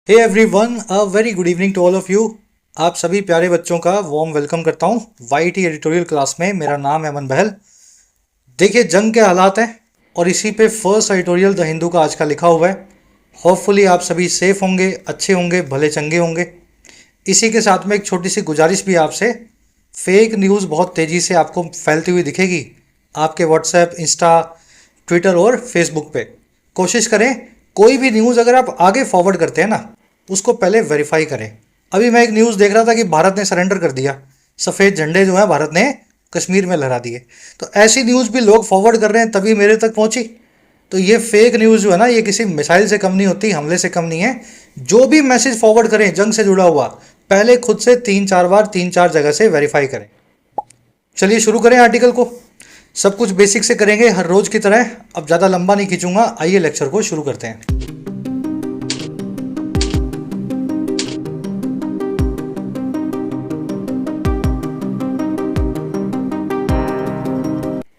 Hey everyone, a very good evening to all of you. आप सभी प्यारे बच्चों का वार्म वेलकम करता हूँ वाईटी एडिटोरियल क्लास में। मेरा नाम है अमन बहल। देखिए, जंग के हालात हैं और इसी पे फर्स्ट एडिटोरियल द हिंदू का आज का लिखा हुआ है। होपफुली आप सभी सेफ होंगे, अच्छे होंगे, भले चंगे होंगे। इसी के साथ में एक छोटी सी गुजारिश भी आपसे। फेक न्यूज़ बहुत तेज़ी से आपको फैलती हुई दिखेगी आपके व्हाट्सएप, इंस्टा, ट्विटर और फेसबुक पे। कोशिश करें कोई भी न्यूज़ अगर आप आगे फॉरवर्ड करते हैं ना, उसको पहले वेरीफाई करें। अभी मैं एक न्यूज़ देख रहा था कि भारत ने सरेंडर कर दिया, सफ़ेद झंडे जो है भारत ने कश्मीर में लहरा दिए। तो ऐसी न्यूज़ भी लोग फॉरवर्ड कर रहे हैं, तभी मेरे तक पहुंची। तो ये फेक न्यूज़ जो है ना, ये किसी मिसाइल से कम नहीं होती, हमले से कम नहीं है। जो भी मैसेज फॉरवर्ड करें जंग से जुड़ा हुआ, पहले खुद से 3-4 बार 3-4 जगह से वेरीफाई करें। चलिए शुरू करें आर्टिकल को। सब कुछ बेसिक से करेंगे हर रोज की तरह। अब ज़्यादा लंबा नहीं खींचूंगा, आइए लेक्चर को शुरू करते हैं।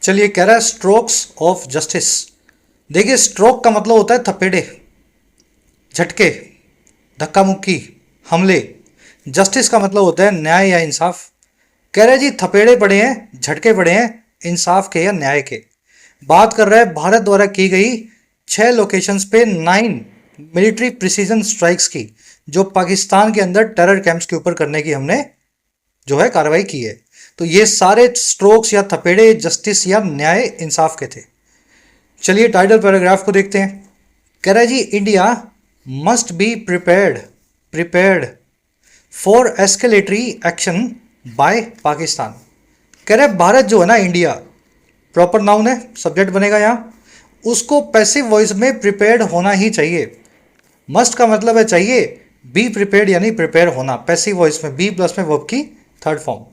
चलिए, कह रहा है स्ट्रोक्स ऑफ जस्टिस। देखिए, स्ट्रोक का मतलब होता है थपेड़े, झटके, धक्का मुक्की, हमले। जस्टिस का मतलब होता है न्याय या इंसाफ। कह रहे जी थपेड़े पड़े हैं, झटके पड़े हैं, इंसाफ के या न्याय के। बात कर रहा है भारत द्वारा की गई 6 लोकेशंस पे 9 मिलिट्री प्रिसीजन स्ट्राइक्स की, जो पाकिस्तान के अंदर टेरर कैंप्स के ऊपर करने की हमने जो है कार्रवाई की है। तो ये सारे स्ट्रोक्स या थपेड़े जस्टिस या न्याय इंसाफ के थे। चलिए टाइटल पैराग्राफ को देखते हैं। कह रहा है जी India must be prepared for escalatory action by Pakistan. कह रहे भारत जो है ना, इंडिया प्रॉपर नाउन है, सब्जेक्ट बनेगा यहाँ, उसको पैसिव वॉइस में प्रिपेयर्ड होना ही चाहिए। मस्ट का मतलब है चाहिए, बी प्रिपेयर्ड यानी प्रिपेयर होना। पैसिव वॉइस में बी प्लस में वर्ब की थर्ड फॉर्म,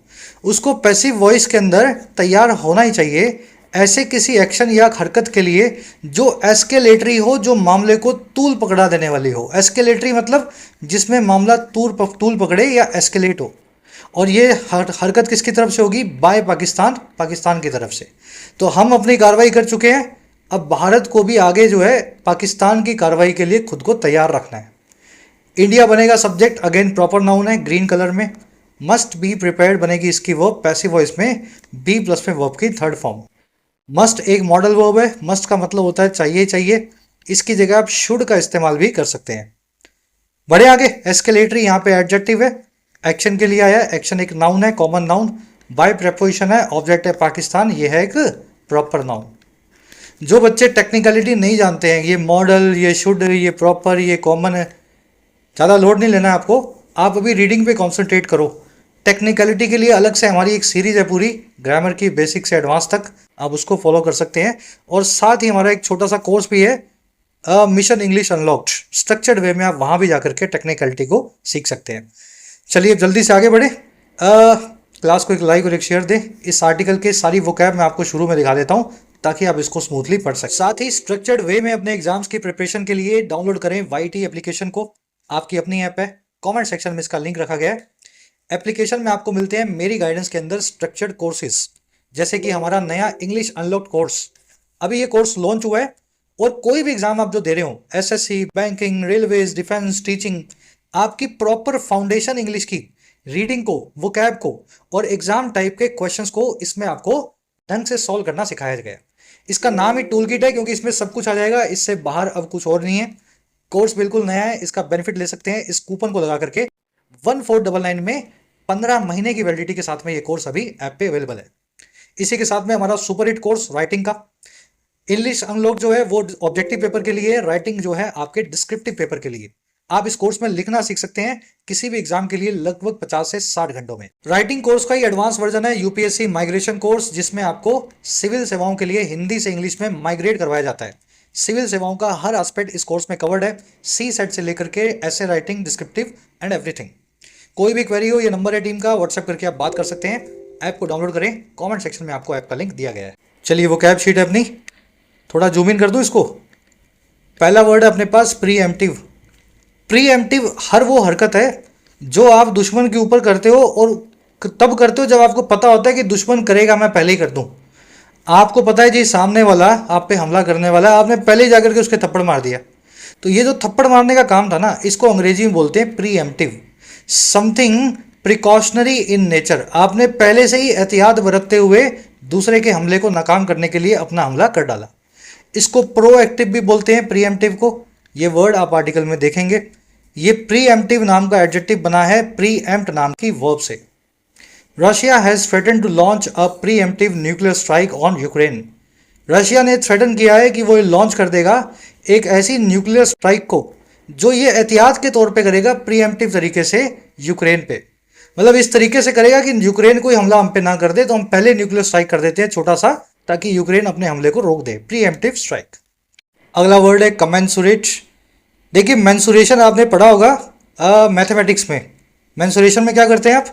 उसको पैसिव वॉइस के अंदर तैयार होना ही चाहिए ऐसे किसी एक्शन या हरकत के लिए जो एस्केलेटरी हो, जो मामले को तूल पकड़ा देने वाली हो। एस्केलेटरी मतलब जिसमें मामला तूल पकड़े या एस्केलेट हो। और ये हरकत किसकी तरफ से होगी? बाय पाकिस्तान, पाकिस्तान की तरफ से। तो हम अपनी कार्रवाई कर चुके हैं, अब भारत को भी आगे जो है पाकिस्तान की कार्रवाई के लिए खुद को तैयार रखना है। इंडिया बनेगा सब्जेक्ट, अगेन प्रॉपर नाउन है ग्रीन कलर में। मस्ट बी प्रिपेयर्ड बनेगी इसकी वर्ब पैसिव वॉइस में, बी प्लस में वर्ब की थर्ड फॉर्म। मस्ट एक मॉडल वर्ब है, मस्ट का मतलब होता है चाहिए चाहिए। इसकी जगह आप शुड का इस्तेमाल भी कर सकते हैं। बढ़े आगे, एस्केलेटरी यहाँ पे एडजेक्टिव है, एक्शन के लिए आया। एक्शन एक नाउन है, कॉमन नाउन, बाय प्रेपोजिशन है, ऑब्जेक्ट है पाकिस्तान, ये है एक प्रॉपर नाउन। जो बच्चे टेक्निकलिटी नहीं जानते हैं, ये मॉडल, ये शुड, ये प्रॉपर, ये कॉमन है, ज़्यादा लोड नहीं लेना है आपको। आप अभी रीडिंग पे कॉन्सेंट्रेट करो। टेक्निकलिटी के लिए अलग से हमारी एक सीरीज़ है पूरी, ग्रामर की बेसिक से एडवांस तक, आप उसको फॉलो कर सकते हैं। और साथ ही हमारा एक छोटा सा कोर्स भी है, mission English unlocked, structured way में आप वहाँ भी जाकर के टेक्निकलिटी को सीख सकते हैं। चलिए जल्दी से आगे बढ़े। क्लास को एक लाइक और एक शेयर दें। इस आर्टिकल के सारी वोकैब मैं आपको शुरू में दिखा देता हूँ ताकि आप इसको स्मूथली पढ़ सकें। साथ ही स्ट्रक्चर्ड वे में अपने एग्जाम्स की प्रिपरेशन के लिए डाउनलोड करें वाईटी एप्लीकेशन को। आपकी अपनी ऐप है, कमेंट सेक्शन में इसका लिंक रखा गया है। एप्लीकेशन में आपको मिलते हैं मेरी गाइडेंस के अंदर स्ट्रक्चर्ड कोर्सेज, जैसे कि हमारा नया इंग्लिश अनलॉक्ड कोर्स। अभी ये कोर्स लॉन्च हुआ है और कोई भी एग्जाम आप जो दे रहे हो, SSC, banking, railways, defence, teaching, आपकी प्रॉपर फाउंडेशन इंग्लिश की रीडिंग को, वोकैब को और एग्जाम टाइप के क्वेश्चंस को इसमें आपको ढंग से सॉल्व करना सिखाया गया। इसका नाम ही टूल किट है क्योंकि इसमें सब कुछ आ जाएगा, इससे बाहर अब कुछ और नहीं है। कोर्स बिल्कुल नया है, इसका बेनिफिट ले सकते हैं इस कूपन को लगा करके। 1499 में 15 महीने की वैलिडिटी के साथ में ये कोर्स अभी ऐप पे अवेलेबल है। इसी के साथ में हमारा सुपर हिट कोर्स राइटिंग का, इंग्लिश अनलॉक जो है वो ऑब्जेक्टिव पेपर के लिए, राइटिंग जो है आपके डिस्क्रिप्टिव पेपर के लिए। आप इस कोर्स में लिखना सीख सकते हैं किसी भी एग्जाम के लिए लगभग 50 से 60 घंटों में। राइटिंग कोर्स का ही एडवांस वर्जन है यूपीएससी माइग्रेशन कोर्स, जिसमें आपको सिविल सेवाओं के लिए हिंदी से इंग्लिश में माइग्रेट करवाया जाता है। सिविल सेवाओं का हर एस्पेक्ट इस कोर्स में कवर्ड है, सी सेट से लेकर के ऐसे राइटिंग, डिस्क्रिप्टिव एंड एवरीथिंग। कोई भी क्वेरी हो, ये नंबर है टीम का, व्हाट्सएप करके आप बात कर सकते हैं। ऐप को डाउनलोड करें, कॉमेंट सेक्शन में आपको ऐप का लिंक दिया गया है। चलिए वो कैब शीट है अपनी, थोड़ा जूम इन कर दूं इसको। पहला वर्ड है अपने पास प्रीएम्प्टिव। प्रीएम्प्टिव हर वो हरकत है जो आप दुश्मन के ऊपर करते हो और तब करते हो जब आपको पता होता है कि दुश्मन करेगा, मैं पहले ही कर दूं। आपको पता है जी सामने वाला आप पे हमला करने वाला है, आपने पहले ही जाकर के उसके थप्पड़ मार दिया। तो ये जो थप्पड़ मारने का काम था ना, इसको अंग्रेजी में बोलते हैं pre emptive, something precautionary in nature. आपने पहले से ही एहतियात बरतते हुए दूसरे के हमले को नाकाम करने के लिए अपना हमला कर डाला। इसको प्रोएक्टिव भी बोलते हैं, प्रीएम्प्टिव को। ये वर्ड आप आर्टिकल में देखेंगे। ये प्रीएम्प्टिव नाम का एडजेक्टिव बना है प्रीएम्प्ट नाम की वर्ब से। Russia has threaten to launch a preemptive nuclear strike on Ukraine. Russia ने थ्रेटन किया है कि वो लॉन्च कर देगा एक ऐसी न्यूक्लियर स्ट्राइक को जो ये एहतियात के तौर पे करेगा प्रीएम्प्टिव तरीके से यूक्रेन पे। मतलब इस तरीके से करेगा कि यूक्रेन कोई हमला हम पे ना कर दे, तो हम पहले न्यूक्लियर स्ट्राइक कर देते हैं छोटा सा, ताकि यूक्रेन अपने हमले को रोक दे। Preemptive strike. अगला वर्ड है कमेंसुरेट। देखिए मेंसुरेशन आपने पढ़ा होगा मैथमेटिक्स में। मेंसुरेशन में क्या करते हैं आप,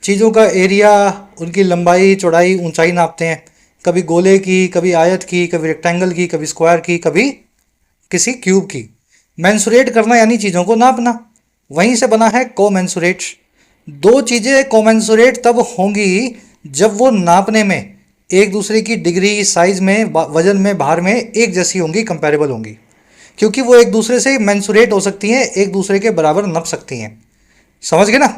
चीज़ों का एरिया, उनकी लंबाई चौड़ाई ऊंचाई नापते हैं, कभी गोले की, कभी आयत की, कभी रेक्टेंगल की, कभी स्क्वायर की, कभी किसी क्यूब की। मेंसुरेट करना यानी चीज़ों को नापना, वहीं से बना है कोमेंसुरेट। दो चीज़ें कोमेंसुरेट तब होंगी जब वो नापने में एक दूसरे की डिग्री, साइज में, वजन में, भार में एक जैसी होंगी, कंपेरेबल होंगी, क्योंकि वो एक दूसरे से मेंसुरेट हो सकती हैं, एक दूसरे के बराबर नप सकती हैं। समझ गए ना।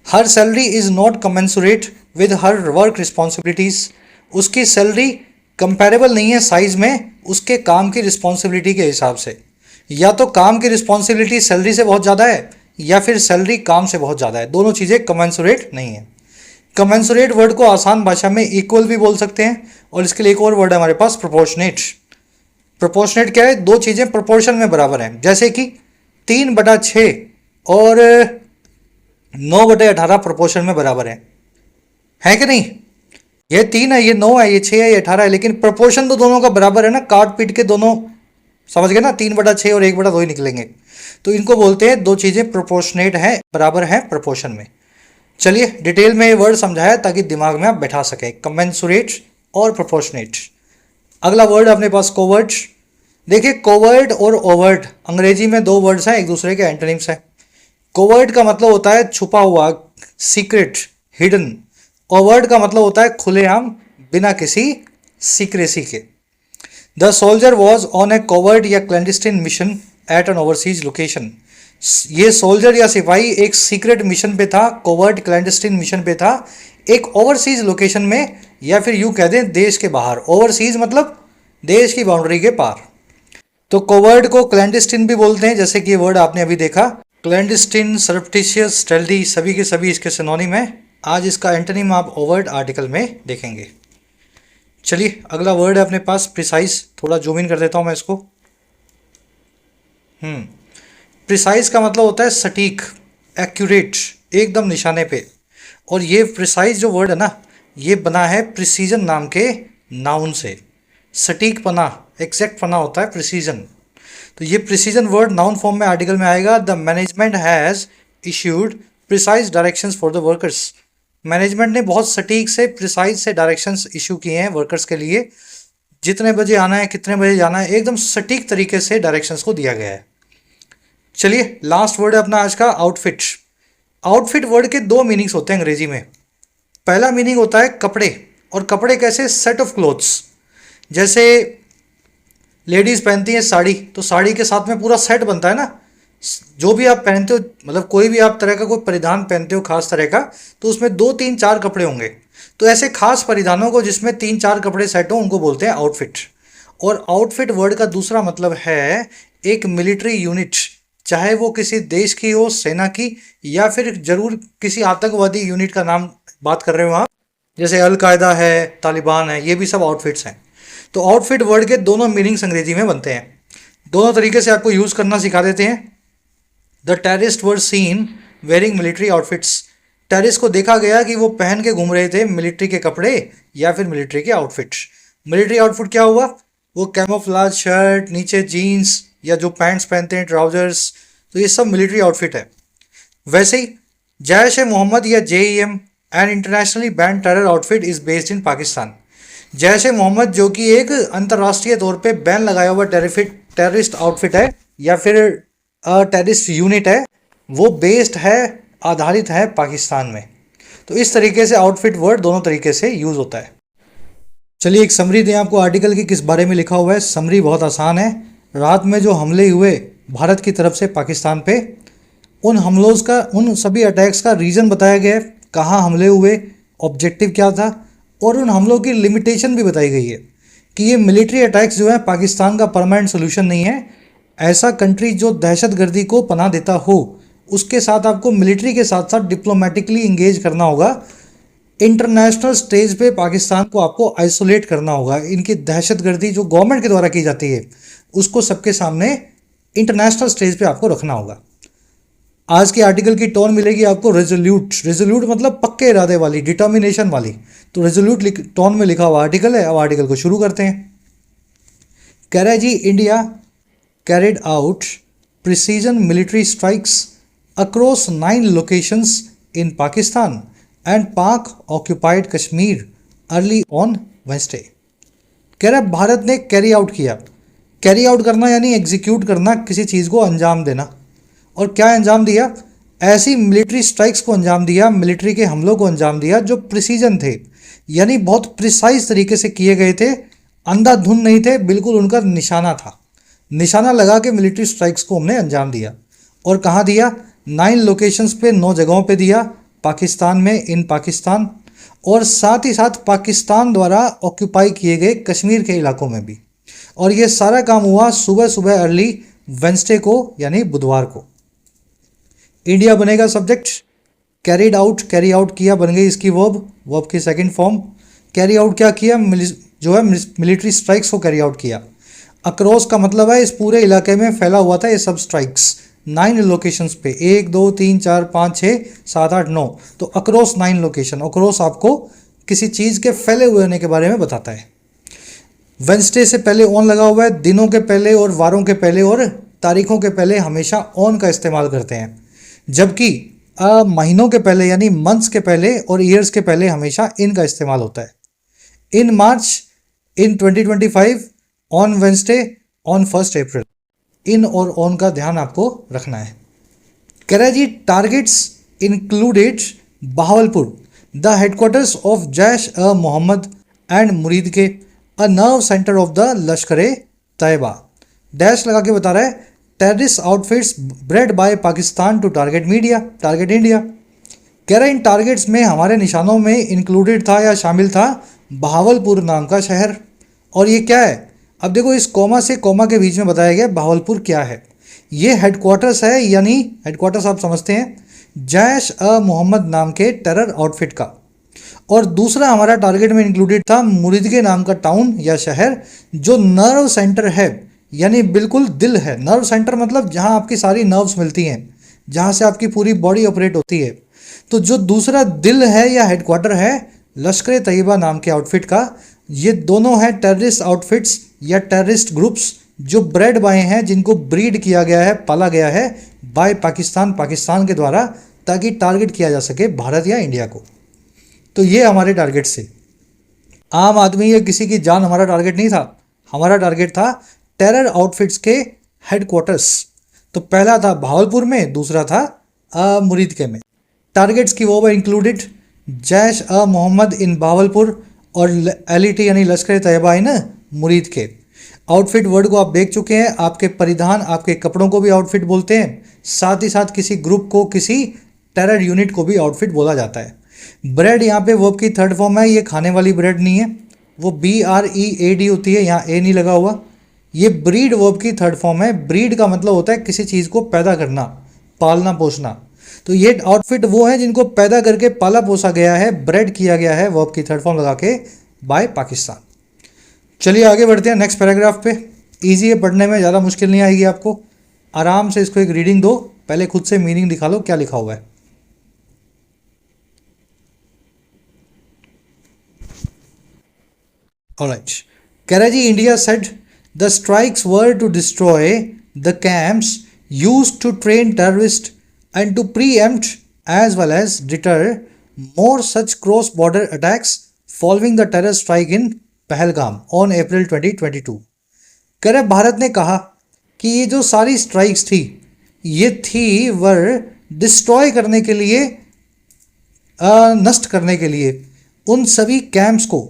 Her salary is not commensurate with her work responsibilities. उसकी सैलरी कंपेरेबल नहीं है साइज में उसके काम की रिस्पॉन्सिबिलिटी के हिसाब से। या तो काम की रिस्पॉन्सिबिलिटी सैलरी से बहुत ज़्यादा है, या फिर सैलरी काम से बहुत ज़्यादा है। दोनों चीज़ें कमेंसुरेट नहीं है। कमेंसुरेट वर्ड को आसान भाषा में इक्वल भी बोल सकते हैं, और इसके लिए एक और वर्ड है हमारे पास, प्रोपोर्शनेट। प्रोपोर्शनेट क्या है, दो चीज़ें प्रोपोर्शन में बराबर हैं। जैसे कि 3/6 और 9/18 प्रोपोर्शन में बराबर है कि नहीं। ये 3 है, ये 9 है, ये 6 है, ये 18 है, लेकिन प्रोपोर्शन तो दोनों का बराबर है ना, काट पीट के दोनों, समझ गए ना, 3/6 और 1/2 ही निकलेंगे। तो इनको बोलते हैं दो चीज़ें प्रोपोर्शनेट हैं, बराबर हैं प्रोपोर्शन में। चलिए डिटेल में ये वर्ड समझाया ताकि दिमाग में आप बैठा सकें, कमेंसुरेट और प्रोपोर्शनेट। अगला वर्ड अपने पास कोवर्ट। देखिए कोवर्ट और ओवर्ट अंग्रेजी में दो वर्ड्स हैं, एक दूसरे के एंटोनिम्स हैं। कोवर्ट का मतलब होता है छुपा हुआ, सीक्रेट, हिडन। ओवर्ट का मतलब होता है खुलेआम, बिना किसी सीक्रेसी के। The soldier was on a covert या clandestine mission at an overseas location. ये सोल्जर या सिपाही एक सीक्रेट मिशन पे था, कोवर्ट क्लैंडस्टाइन मिशन पे था, एक ओवरसीज लोकेशन में, या फिर यूं कह दें देश के बाहर। ओवरसीज मतलब देश की बाउंड्री के पार। तो कोवर्ट को क्लैंडस्टाइन भी बोलते हैं, जैसे कि ये वर्ड आपने अभी देखा, क्लैंडस्टाइन, सरप्टिशियस, स्टेल्दी, सभी के सभी इसके सिनोनिम है। आज इसका एंटोनिम आप ओवर्ट आर्टिकल में देखेंगे। चलिए अगला वर्ड है अपने पास प्रिसाइज। थोड़ा जूम इन कर देता हूं मैं इसको। प्रिसाइज का मतलब होता है सटीक, एक्यूरेट, एकदम निशाने पे। और ये प्रिसाइज जो वर्ड है ना, ये बना है प्रिसीजन नाम के नाउन से। सटीक पना, एग्जैक्ट पना होता है प्रिसीजन। तो ये प्रिसीजन वर्ड नाउन फॉर्म में आर्टिकल में आएगा। The management has issued precise directions for the workers. Management ने बहुत सटीक से, प्रिसाइज से डायरेक्शंस इशू किए हैं वर्कर्स के लिए। जितने बजे आना है, कितने बजे जाना है, एकदम सटीक तरीके से डायरेक्शंस को दिया गया है। चलिए लास्ट वर्ड है अपना आज का, आउटफिट। आउटफिट वर्ड के दो मीनिंग्स होते हैं अंग्रेजी में। पहला मीनिंग होता है कपड़े, और कपड़े कैसे, सेट ऑफ क्लोथ्स। जैसे लेडीज़ पहनती हैं साड़ी, तो साड़ी के साथ में पूरा सेट बनता है ना। जो भी आप पहनते हो, मतलब कोई भी आप तरह का कोई परिधान पहनते हो खास तरह का, तो उसमें 2, 3, 4 कपड़े होंगे। तो ऐसे खास परिधानों को जिसमें 3, 4 कपड़े सेट हो, उनको बोलते हैं आउटफिट। और आउटफिट वर्ड का दूसरा मतलब है एक मिलिट्री यूनिट, चाहे वो किसी देश की हो, सेना की, या फिर जरूर किसी आतंकवादी यूनिट का नाम बात कर रहे हो आप, जैसे अल-कायदा है, तालिबान है, ये भी सब आउटफिट्स हैं। तो आउटफिट वर्ड के दोनों मीनिंग्स अंग्रेजी में बनते हैं। दोनों तरीके से आपको यूज़ करना सिखा देते हैं। The terrorist were seen wearing military outfits. Terrorist को देखा गया कि वो पहन के घूम रहे थे मिलिट्री के कपड़े या फिर मिलिट्री के आउटफिट्स। मिलिट्री आउटफिट क्या हुआ, वो कैमोफ्लेज शर्ट, नीचे जीन्स, या जो पैंट्स पहनते हैं ट्राउजर्स, तो ये सब मिलिट्री आउटफिट है। वैसे ही जैश ए मोहम्मद या JEM, an internationally banned terror outfit is based in Pakistan. Jaish ए मोहम्मद जो कि एक अंतर्राष्ट्रीय तौर पे बैन लगाया हुआ टेररिस्ट आउटफिट है, या फिर टेररिस्ट यूनिट है, वो बेस्ड है, आधारित है पाकिस्तान में। तो इस तरीके से आउटफिट वर्ड दोनों तरीके से यूज़ होता है। चलिए एक समरी दें आपको आर्टिकल की, किस बारे में लिखा हुआ है। समरी बहुत आसान है। रात में जो हमले हुए भारत की तरफ से पाकिस्तान पे। उन सभी अटैक्स का रीज़न बताया गया है, कहाँ हमले हुए, ऑब्जेक्टिव क्या था, और उन हमलों की लिमिटेशन भी बताई गई है कि ये मिलिट्री अटैक्स जो है पाकिस्तान का परमानेंट सोल्यूशन नहीं है। ऐसा कंट्री जो दहशतगर्दी को पनाह देता हो, उसके साथ आपको मिलिट्री के साथ साथ डिप्लोमेटिकली इंगेज करना होगा। इंटरनेशनल स्टेज पे पाकिस्तान को आपको आइसोलेट करना होगा। इनकी दहशतगर्दी जो गवर्नमेंट के द्वारा की जाती है, उसको सबके सामने इंटरनेशनल स्टेज पे आपको रखना होगा। आज के आर्टिकल की टोन मिलेगी आपको रेजोल्यूट। रेजोल्यूट मतलब पक्के इरादे वाली, डिटर्मिनेशन वाली। तो रेजोल्यूट टोन में लिखा हुआ आर्टिकल है। अब आर्टिकल को शुरू करते हैं। कह रहा है जी, India carried out precision military strikes across 9 locations in Pakistan and Pak occupied Kashmir early on Wednesday। कह रहा है भारत ने कैरी आउट किया। कैरी आउट करना यानी एग्जीक्यूट करना, किसी चीज़ को अंजाम देना। और क्या अंजाम दिया? ऐसी मिलिट्री स्ट्राइक्स को अंजाम दिया, मिलिट्री के हमलों को अंजाम दिया जो प्रिसीजन थे, यानी बहुत प्रिसाइज तरीके से किए गए थे, अंधाधुंध नहीं थे, बिल्कुल उनका निशाना था। निशाना लगा के मिलिट्री स्ट्राइक्स को हमने अंजाम दिया। और कहाँ दिया? 9 लोकेशंस पे, 9 जगहों पे दिया, पाकिस्तान में, इन पाकिस्तान, और साथ ही साथ पाकिस्तान द्वारा ऑक्यूपाई किए गए कश्मीर के इलाकों में भी। और ये सारा काम हुआ सुबह सुबह अर्ली वेंसडे को, यानी बुधवार को। इंडिया बनेगा subject, carried out, carry out किया बन गई इसकी वर्ब की सेकंड फॉर्म। कैरी आउट क्या किया? जो है मिलिट्री स्ट्राइक्स को कैरी आउट किया। अक्रॉस का मतलब है इस पूरे इलाके में फैला हुआ था ये सब स्ट्राइक्स 9 लोकेशंस पे, 1 2 3 4 5 6 7 8 9। तो अक्रॉस 9 लोकेशन। अक्रॉस आपको किसी चीज़ के फैले हुए होने के बारे में बताता है। वेंसडे से पहले ऑन लगा हुआ है। दिनों के पहले और वारों के पहले और तारीखों के पहले हमेशा ऑन का इस्तेमाल करते हैं, जबकि महीनों के पहले यानी मंथ्स के पहले और ईयर्स के पहले हमेशा इन का इस्तेमाल होता है। इन मार्च इन 2025, ऑन वेंसडे, ऑन 1 अप्रैल। इन और ऑन का ध्यान आपको रखना है। कह रहा है जी, targets included Bahawalpur, the headquarters of Jaish अ Mohammed and Muridke, a nerve centre of the Lashkar ए तैयबा। डैश लगा के बता रहा है, terrorist outfits bred by Pakistan to target India. कह रहा है इन टारगेट्स में, हमारे निशानों में इंक्लूडेड था या शामिल था बहावलपुर नाम का शहर। और ये क्या है? अब देखो, इस कोमा से कोमा के बीच में बताया गया बहावलपुर क्या है। ये हेडक्वार्टर्स है, यानी हेडक्वार्टर्स आप समझते हैं जैश अ मोहम्मद नाम के टेरर आउटफिट का। और दूसरा हमारा टारगेट में इंक्लूडेड था मुरीदके नाम का टाउन या शहर, जो नर्व सेंटर है, यानी बिल्कुल दिल है। नर्व सेंटर मतलब जहां आपकी सारी नर्व्स मिलती हैं, जहां से आपकी पूरी बॉडी ऑपरेट होती है। तो जो दूसरा दिल है या हेडक्वार्टर है लश्कर तैयबा नाम के आउटफिट का, ये दोनों हैं टेररिस्ट आउटफिट्स या टेररिस्ट ग्रुप्स जो ब्रेड बाय हैं, जिनको ब्रीड किया गया है, पाला गया है बाय पाकिस्तान के द्वारा, ताकि टारगेट किया जा सके भारत या इंडिया को। तो ये हमारे टारगेट से आम आदमी या किसी की जान हमारा टारगेट नहीं था। हमारा टारगेट था टेरर आउटफिट्स के हेडक्वार्टर्स। तो पहला था भावलपुर में, दूसरा था मुरीदके में। टारगेट्स की वो इंक्लूडेड जैश अ मोहम्मद इन भावलपुर और LET यानी लश्कर तैयबा इन मुरीद के। आउटफिट वर्ड को आप देख चुके हैं। आपके परिधान, आपके कपड़ों को भी आउटफिट बोलते हैं। साथ ही साथ किसी ग्रुप को, किसी टेरर यूनिट को भी आउटफिट बोला जाता है। ब्रेड यहाँ पे वर्ब की थर्ड फॉर्म है। ये खाने वाली ब्रेड नहीं है, वो BREAD होती है, यहाँ ए नहीं लगा हुआ। ये ब्रीड वर्ब की थर्ड फॉर्म है। ब्रीड का मतलब होता है किसी चीज़ को पैदा करना, पालना पोसना। तो ये आउटफिट वो है जिनको पैदा करके पाला पोसा गया है, ब्रेड किया गया है वर्ब की थर्ड फॉर्म लगा के बाय पाकिस्तान। चलिए आगे बढ़ते हैं नेक्स्ट पैराग्राफ पे। इजी है पढ़ने में, ज़्यादा मुश्किल नहीं आएगी आपको। आराम से इसको एक रीडिंग दो, पहले खुद से मीनिंग दिखा लो क्या लिखा हुआ है। ऑलराइट, कह रहा है जी, India said the strikes were to destroy the camps used to train terrorist and to preempt as well as deter more such cross-border attacks following the terror strike in Pahalgam on April 2022। कह रहे भारत ने कहा कि ये जो सारी strikes थी, ये थी वर डिस्ट्रॉय करने के लिए, नष्ट करने के लिए उन सभी कैंप्स को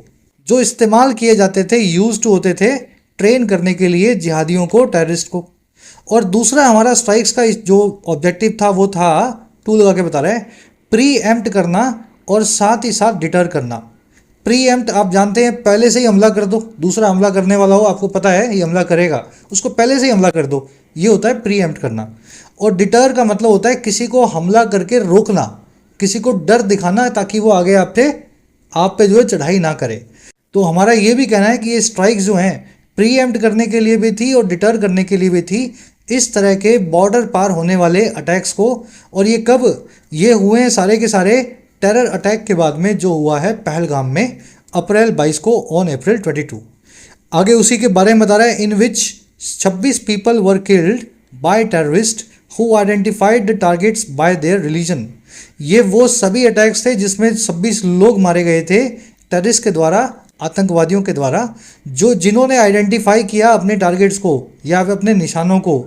जो इस्तेमाल किए जाते थे, यूज्ड होते थे ट्रेन करने के लिए जिहादियों को, टेररिस्ट को। और दूसरा हमारा स्ट्राइक्स का जो ऑब्जेक्टिव था वो था, टू लगा के बता रहे हैं, प्री एम्प्ट करना और साथ ही साथ डिटर करना। प्री एम्प्ट आप जानते हैं, पहले से ही हमला कर दो, दूसरा हमला करने वाला हो, आपको पता है ये हमला करेगा, उसको पहले से ही हमला कर दो, ये होता है प्री एम्प्ट करना। और डिटर का मतलब होता है किसी को हमला करके रोकना, किसी को डर दिखाना ताकि वो आगे आप पे जो है चढ़ाई ना करे। तो हमारा ये भी कहना है कि ये स्ट्राइक्स जो हैं प्री एम्प्ट करने के लिए भी थी और डिटर करने के लिए भी थी, इस तरह के बॉर्डर पार होने वाले अटैक्स को। और ये कब ये हुए हैं सारे के सारे, टेरर अटैक के बाद में जो हुआ है पहलगाम में अप्रैल 22 को, ऑन अप्रैल 22। आगे उसी के बारे में बता रहा है, इन विच 26 people were killed by terrorist who identified the targets bye their religion. ये वो सभी अटैक्स थे जिसमें 26 लोग मारे गए थे टेररिस्ट के द्वारा, आतंकवादियों के द्वारा, जिन्होंने आइडेंटिफाई किया अपने टारगेट्स को या अपने निशानों को,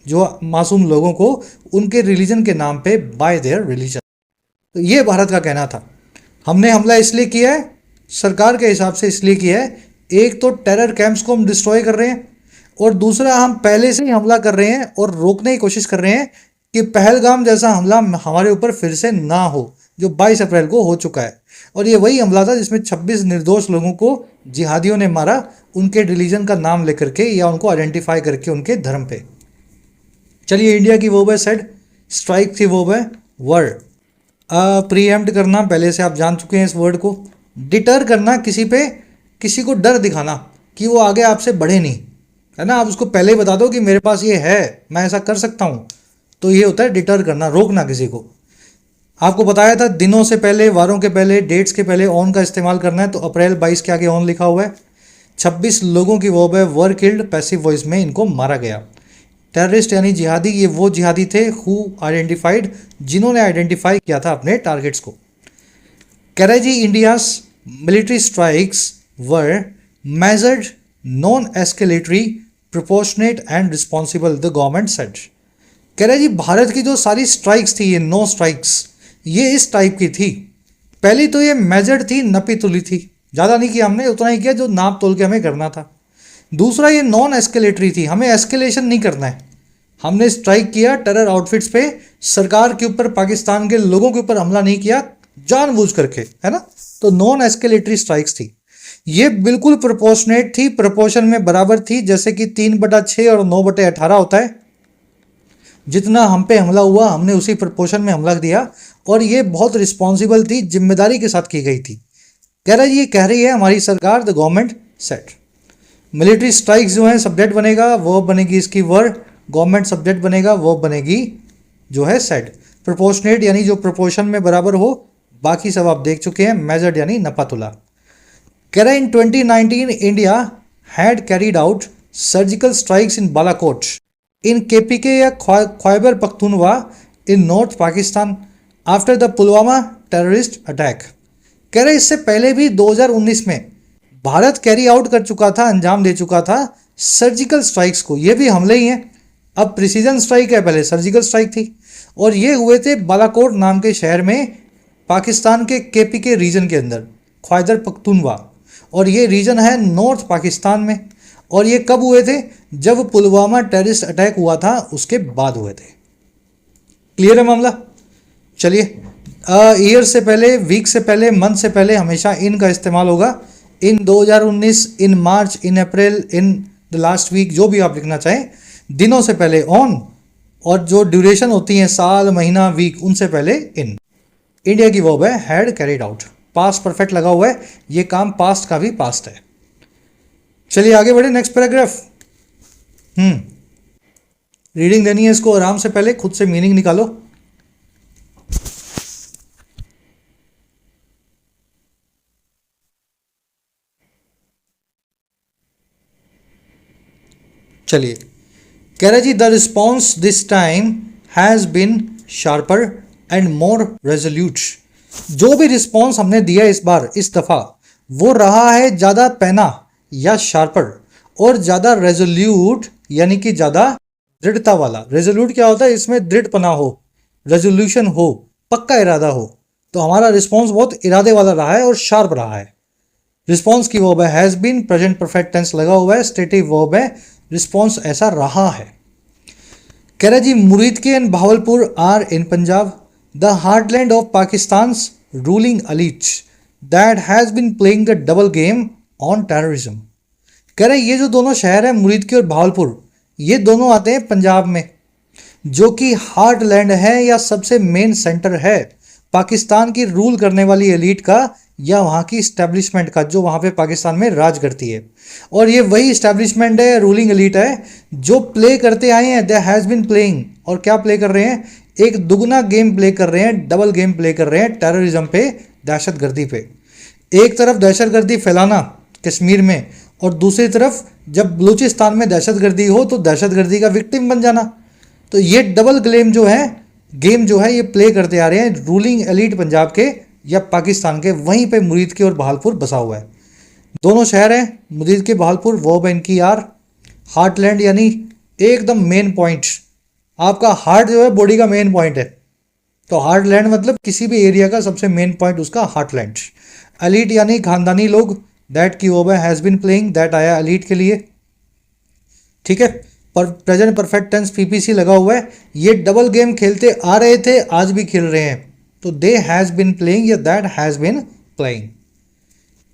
जो मासूम लोगों को, उनके रिलीजन के नाम पे, बाय देयर रिलीजन। तो ये भारत का कहना था। हमने हमला इसलिए किया है, सरकार के हिसाब से इसलिए किया है, एक तो टेरर कैंप्स को हम डिस्ट्रॉय कर रहे हैं, और दूसरा हम पहले से ही हमला कर रहे हैं और रोकने की कोशिश कर रहे हैं कि पहलगाम जैसा हमला हमारे ऊपर फिर से ना हो, जो 22 अप्रैल को हो चुका है। और ये वही हमला था जिसमें 26 निर्दोष लोगों को जिहादियों ने मारा, उनके रिलीजन का नाम लेकर के या उनको आइडेंटिफाई करके उनके धर्म पे। चलिए, इंडिया की वर्ब है सेड, स्ट्राइक की वर्ब है वर। प्रीएम्प्ट करना पहले से आप जान चुके हैं इस वर्ड को। डिटर करना, किसी को डर दिखाना कि वो आगे आपसे बढ़े नहीं, है ना, आप उसको पहले ही बता दो कि मेरे पास ये है, मैं ऐसा कर सकता हूँ, तो ये होता है डिटर करना, रोकना किसी को। आपको बताया था दिनों से पहले, वारों के पहले, डेट्स के पहले ऑन का इस्तेमाल करना है, तो अप्रैल 22 के आगे ऑन लिखा हुआ है। 26 लोगों की वर्ब है वर किल्ड, पैसिव वॉइस में इनको मारा गया। टेररिस्ट यानी जिहादी, ये वो जिहादी थे हु आइडेंटिफाइड, जिन्होंने आइडेंटिफाई किया था अपने टारगेट्स को। Karachi India's military strikes were measured, non escalatory, proportionate and responsible, the government said. कह रहे जी भारत की जो सारी स्ट्राइक्स थी, ये 9 स्ट्राइक्स, ये इस टाइप की थी। पहली तो ये मेजर्ड थी, नपी तुली थी, ज़्यादा नहीं किया हमने, उतना ही किया जो नाप तोल के हमें करना था। दूसरा, ये नॉन एस्केलेटरी थी, हमें एस्केलेशन नहीं करना है। हमने स्ट्राइक किया टेरर आउटफिट्स पे, सरकार के ऊपर, पाकिस्तान के लोगों के ऊपर हमला नहीं किया जानबूझ करके, है ना, तो नॉन एस्केलेटरी स्ट्राइक्स थी। ये बिल्कुल प्रोपोर्शनेट थी, प्रोपोर्शन में बराबर थी, जैसे कि 3/6 और 9/18 होता है। जितना हम पे हमला हुआ हमने उसी प्रोपोर्शन में हमला दिया, और ये बहुत रिस्पॉन्सिबल थी, जिम्मेदारी के साथ की गई थी। ये कह रही है हमारी सरकार, the government set. Military strikes जो है सब्जेक्ट बनेगा, वर्ब बनेगी इसकी वर, गवर्नमेंट सब्जेक्ट बनेगा, वर्ब बनेगी जो है सेट। प्रोपोर्शनेट यानी जो प्रोपोर्शन में बराबर हो, बाकी सब आप देख चुके हैं। मेजर्ड यानी नपातुला। कह रहा है in 2019 India had carried out surgical strikes in Balakot, in KPK या Khyber Pakhtunkhwa in north Pakistan after the Pulwama terrorist attack. कह रहे इससे पहले भी 2019 में भारत कैरी आउट कर चुका था, अंजाम दे चुका था सर्जिकल स्ट्राइक्स को। ये भी हमले ही हैं, अब प्रिसीजन स्ट्राइक है, पहले सर्जिकल स्ट्राइक थी। और ये हुए थे बालाकोट नाम के शहर में, पाकिस्तान के केपीके रीजन के अंदर, ख्वाइबर पख्तूनवा, और ये रीजन है नॉर्थ पाकिस्तान में। और ये कब हुए थे? जब पुलवामा टेररिस्ट अटैक हुआ था उसके बाद हुए थे। क्लियर है मामला? चलिए, ईयर से पहले, वीक से पहले, मंथ से पहले हमेशा इन का इस्तेमाल होगा। इन 2019, इन मार्च, इन अप्रैल, इन द लास्ट वीक, जो भी आप लिखना चाहें। दिनों से पहले ऑन, और जो ड्यूरेशन होती है साल, महीना, वीक, उनसे पहले इन। इंडिया की वर्ब है had carried out, past perfect लगा हुआ है, ये काम पास्ट का भी पास्ट है। चलिए आगे बढ़े, नेक्स्ट पैराग्राफ। रीडिंग देनी है इसको आराम से, पहले खुद से मीनिंग निकालो। चलिए, कह रहा जी the response this time has been sharper and more resolute. जो भी रिस्पॉन्स हमने दिया इस बार, इस दफा, वो रहा है ज्यादा पैना या शार्पर, और ज्यादा रेजोल्यूट यानी कि ज्यादा दृढ़ता वाला। रेजोल्यूट क्या होता है? इसमें दृढ़पना हो, रेजोल्यूशन हो, पक्का इरादा हो। तो हमारा रिस्पॉन्स बहुत इरादे वाला रहा है और शार्प रहा है। रिस्पॉन्स की वर्ब है has been, present perfect tense लगा हुआ है, स्टेटिव वर्ब है, रिस्पॉन्स ऐसा रहा है। Karachi, Muridke and Bahawalpur are in Punjab, the heartland of Pakistan's ruling elite that has been playing the double game on terrorism. कह रहे ये जो दोनों शहर हैं मुरीदके और भावलपुर, ये दोनों आते हैं पंजाब में, जो कि हार्टलैंड है या सबसे मेन सेंटर है पाकिस्तान की रूल करने वाली एलीट का या वहाँ की इस्टेब्लिशमेंट का, जो वहाँ पे पाकिस्तान में राज करती है। और ये वही इस्टेब्लिशमेंट है, रूलिंग एलीट है, जो प्ले करते आए हैं, दे हैज़ बिन प्लेइंग। और क्या प्ले कर रहे हैं? एक दुगना गेम प्ले कर रहे हैं, डबल गेम प्ले कर रहे हैं टेररिज्म पे, दहशतगर्दी पे। एक तरफ दहशतगर्दी फैलाना कश्मीर में, और दूसरी तरफ जब बलूचिस्तान में दहशतगर्दी हो तो दहशतगर्दी का विक्टिम बन जाना। तो ये डबल गेम जो है ये प्ले करते आ रहे हैं रूलिंग एलीट पंजाब के या पाकिस्तान के। वहीं पे मुरीदके और बहालपुर बसा हुआ है। दोनों शहर हैं मुरीदके बहालपुर, वो इनकी यार हार्टलैंड, यानी एकदम मेन पॉइंट। आपका हार्ट जो है बॉडी का मेन पॉइंट है, तो हार्टलैंड मतलब किसी भी एरिया का सबसे मेन पॉइंट उसका हार्टलैंड। एलीट यानी खानदानी लोग, दैट की वो हैज़ बिन प्लेइंग, दैट आया एलीट के लिए, ठीक है। पर प्रेजेंट परफेक्ट टेंस पीपीसी लगा हुआ है। ये डबल गेम खेलते आ रहे थे, आज भी खेल रहे हैं, तो दे हैज़ बिन प्लेइंग या दैट हैज़ बिन प्लेइंग।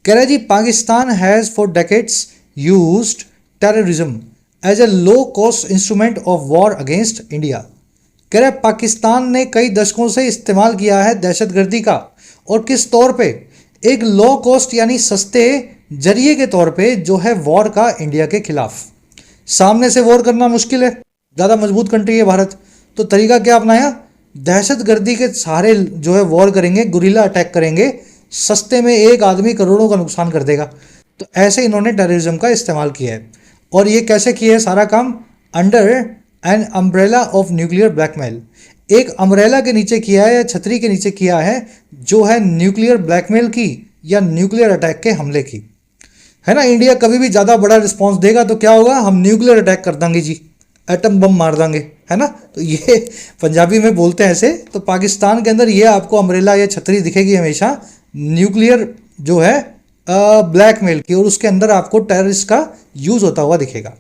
कह रहे जी Pakistan has for decades used terrorism as a low cost instrument of war against India. कह रहे पाकिस्तान ने कई दशकों से इस्तेमाल किया है दहशतगर्दी का, और किस तौर पे? एक लो कॉस्ट यानी सस्ते जरिए के तौर पे जो है वॉर का इंडिया के खिलाफ। सामने से वॉर करना मुश्किल है, ज़्यादा मजबूत कंट्री है भारत, तो तरीका क्या अपनाया? दहशतगर्दी के सहारे जो है वॉर करेंगे, गुरिल्ला अटैक करेंगे, सस्ते में एक आदमी करोड़ों का नुकसान कर देगा। तो ऐसे इन्होंने टेररिज्म का इस्तेमाल किया है। और ये कैसे किया है सारा काम? Under an umbrella of nuclear blackmail. एक अम्ब्रेला के नीचे किया है या छतरी के नीचे किया है जो है न्यूक्लियर ब्लैकमेल की या न्यूक्लियर अटैक के हमले की, है ना। इंडिया कभी भी ज़्यादा बड़ा रिस्पॉन्स देगा तो क्या होगा? हम न्यूक्लियर अटैक कर देंगे जी, एटम बम मार देंगे, है ना। तो ये पंजाबी में बोलते हैं ऐसे। तो पाकिस्तान के अंदर ये आपको अम्ब्रेला या छतरी दिखेगी हमेशा न्यूक्लियर जो है ब्लैकमेल की, और उसके अंदर आपको टेररिस्ट का यूज़ होता हुआ दिखेगा।